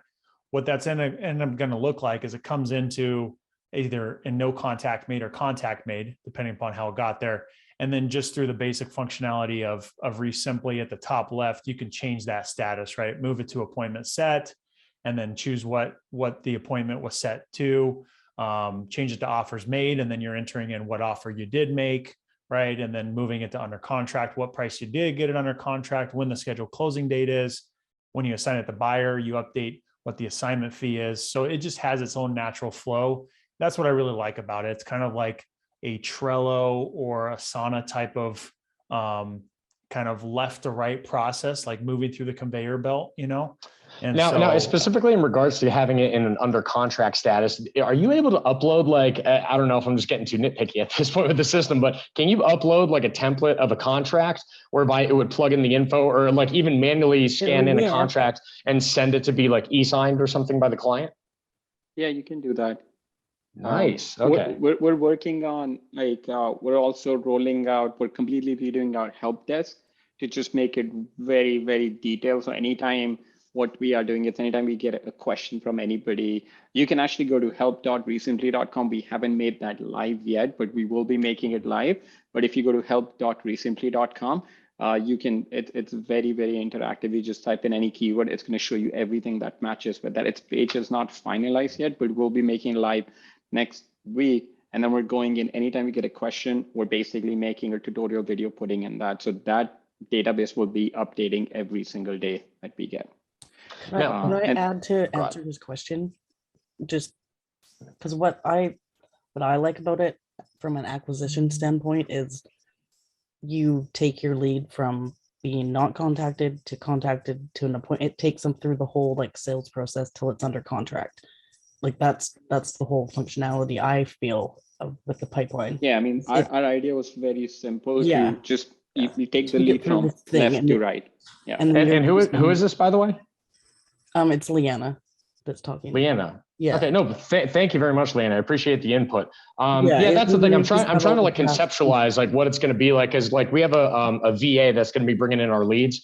What that's end up going to look like is it comes into either in no contact made or contact made, depending upon how it got there. And then just through the basic functionality of REsimpli at the top left, you can change that status, right? Move it to appointment set, and then choose what the appointment was set to, change it to offers made, and then you're entering in what offer you did make, right? And then moving it to under contract, what price you did get it under contract, when the scheduled closing date is. When you assign it to buyer, you update what the assignment fee is. So it just has its own natural flow. That's what I really like about it. It's kind of like a Trello or Asana type of kind of left to right process, like moving through the conveyor belt, And now, specifically in regards to having it in an under contract status, are you able to upload like, I don't know if I'm just getting too nitpicky at this point with the system, but can you upload like a template of a contract whereby it would plug in the info, or like even manually scan in a contract and send it to be like e-signed or something by the client? Yeah, you can do that. Nice. Okay. We're working on we're also rolling out, we're completely redoing our help desk to just make it very, very detailed. So anytime what we are doing is anytime we get a question from anybody, you can actually go to help.resimpli.com. We haven't made that live yet, but we will be making it live. But if you go to help.resimpli.com, you can, it's very, very interactive. You just type in any keyword, it's going to show you everything that matches with that. Its page is not finalized yet, but we'll be making it live next week. And then we're going in, anytime we get a question, we're basically making a tutorial video putting in that. So that database will be updating every single day that we get. Can I add to answer his question? Just because what I like about it from an acquisition standpoint is you take your lead from being not contacted to an appointment. It takes them through the whole like sales process till it's under contract. Like that's the whole functionality I feel of with the pipeline. Yeah, I mean, It- our idea was very simple Yeah. to just Yeah. you take the Tweak it lead through from this thing left to right. Yeah. And then And who is this, by the way? It's Leanna that's talking. Leanna. Yeah. Okay. No, thank you very much, Leanna. I appreciate the input. Yeah, That's the thing. I'm trying to like the tasks. conceptualize like what it's going to be like, because like we have a VA that's going to be bringing in our leads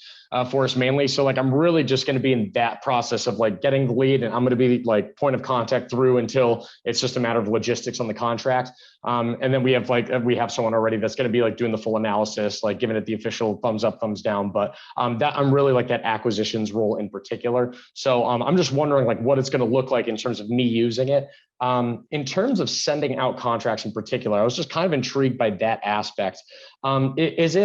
for us mainly. So like I'm really just going to be in that process of like getting the lead, and I'm going to be like point of contact through until it's just a matter of logistics on the contract. And then we have someone already that's going to be like doing the full analysis, like giving it the official thumbs up, thumbs down. But that I'm really like that acquisitions role in particular. So I'm just wondering like what it's going to look like in terms of me using it. In terms of sending out contracts in particular, I was just kind of intrigued by that aspect. Is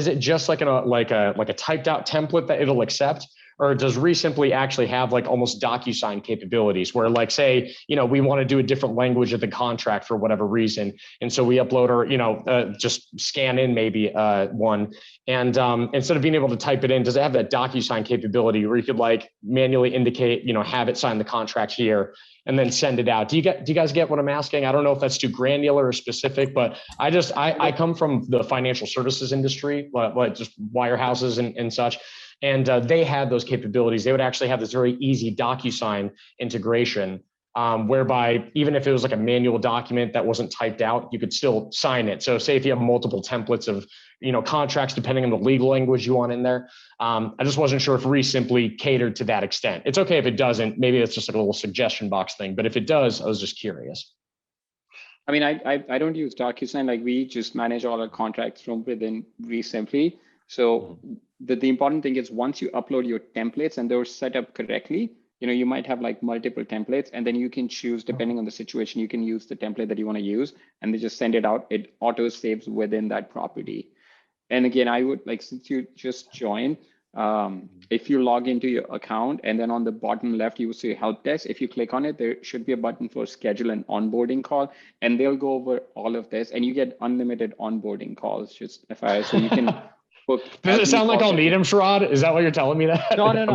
it just like a typed out template that it'll accept? Or does REsimpli actually have like almost DocuSign capabilities where like, say, we want to do a different language of the contract for whatever reason. And so we upload or, just scan in maybe one. And instead of being able to type it in, does it have that DocuSign capability where you could like manually indicate, have it sign the contract here and then send it out? Do you guys get what I'm asking? I don't know if that's too granular or specific, but I come from the financial services industry, like just wirehouses and such. And they had those capabilities. They would actually have this very easy DocuSign integration, whereby even if it was like a manual document that wasn't typed out, you could still sign it. So say if you have multiple templates of contracts, depending on the legal language you want in there, I just wasn't sure if REsimpli catered to that extent. It's okay if it doesn't. Maybe it's just like a little suggestion box thing. But if it does, I was just curious. I mean, I don't use DocuSign. Like we just manage all our contracts from within REsimpli. So the important thing is once you upload your templates and they're set up correctly, you might have like multiple templates, and then you can choose, depending on the situation, you can use the template that you want to use, and they just send it out. It auto saves within that property. And again, I would like, since you just joined, if you log into your account and then on the bottom left, you will see help desk. If you click on it, there should be a button for schedule an onboarding call, and they'll go over all of this, and you get unlimited onboarding calls, just FYI, so you can Does it sound like I'll need him, Sharad? Is that what you're telling me that? No, I'm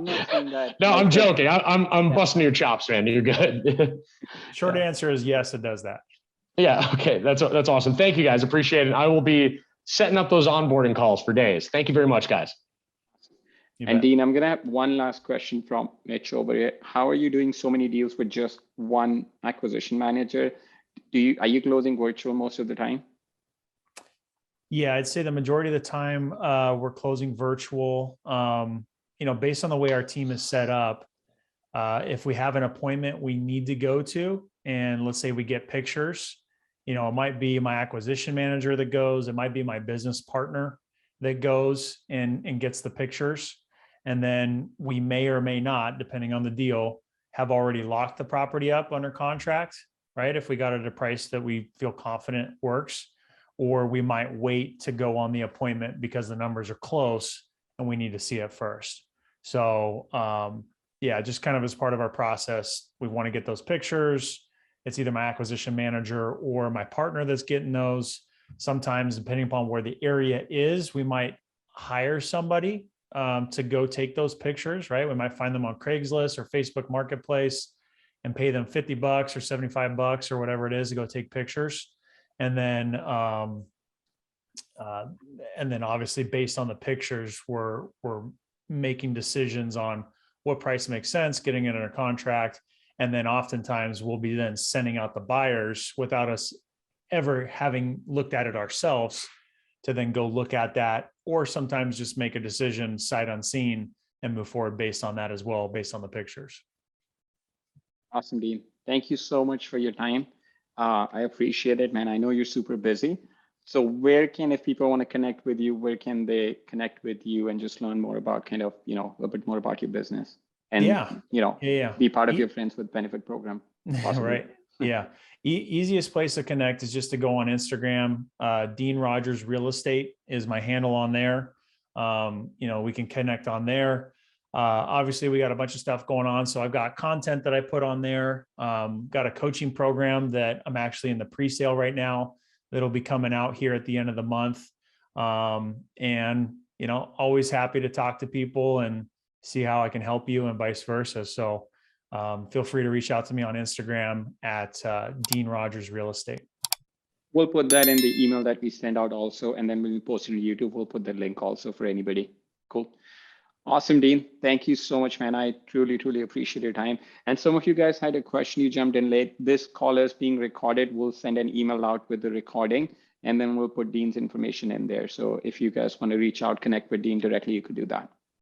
not saying that. No, I'm joking. I'm busting your chops, man. You're good. Short answer is yes, it does that. Yeah. Okay. That's awesome. Thank you guys. Appreciate it. I will be setting up those onboarding calls for days. Thank you very much, guys. And Dean, I'm going to have one last question from Mitch over here. How are you doing so many deals with just one acquisition manager? Are you closing virtual most of the time? Yeah, I'd say the majority of the time we're closing virtual. Based on the way our team is set up, if we have an appointment we need to go to, and let's say we get pictures, it might be my acquisition manager that goes, it might be my business partner that goes and gets the pictures. And then we may or may not, depending on the deal, have already locked the property up under contract, right? If we got it at a price that we feel confident works. Or we might wait to go on the appointment because the numbers are close and we need to see it first. So just kind of as part of our process, we want to get those pictures. It's either my acquisition manager or my partner that's getting those. Sometimes, depending upon where the area is, we might hire somebody to go take those pictures, right? We might find them on Craigslist or Facebook Marketplace and pay them $50 or $75 or whatever it is to go take pictures. And then obviously based on the pictures, we're making decisions on what price makes sense, getting it under contract. And then oftentimes we'll be then sending out the buyers without us ever having looked at it ourselves to then go look at that, or sometimes just make a decision sight unseen and move forward based on that as well, based on the pictures. Awesome, Dean. Thank you so much for your time. I appreciate it, man. I know you're super busy. So if people want to connect with you, where can they connect with you and just learn more about kind of, a little bit more about your business and, be part of your Friends with Benefit program? Right. Yeah. Easiest place to connect is just to go on Instagram. Dean Rogers Real Estate is my handle on there. We can connect on there. Obviously we got a bunch of stuff going on. So I've got content that I put on there. Got a coaching program that I'm actually in the pre-sale right now that'll be coming out here at the end of the month. And, you know, always happy to talk to people and see how I can help you and vice versa. So feel free to reach out to me on Instagram at Dean Rogers Real Estate. We'll put that in the email that we send out also. And then when we post it on YouTube, we'll put the link also for anybody. Cool. Awesome, Dean. Thank you so much, man. I truly, truly appreciate your time. And some of you guys had a question. You jumped in late. This call is being recorded. We'll send an email out with the recording, and then we'll put Dean's information in there. So if you guys want to reach out, connect with Dean directly, you could do that.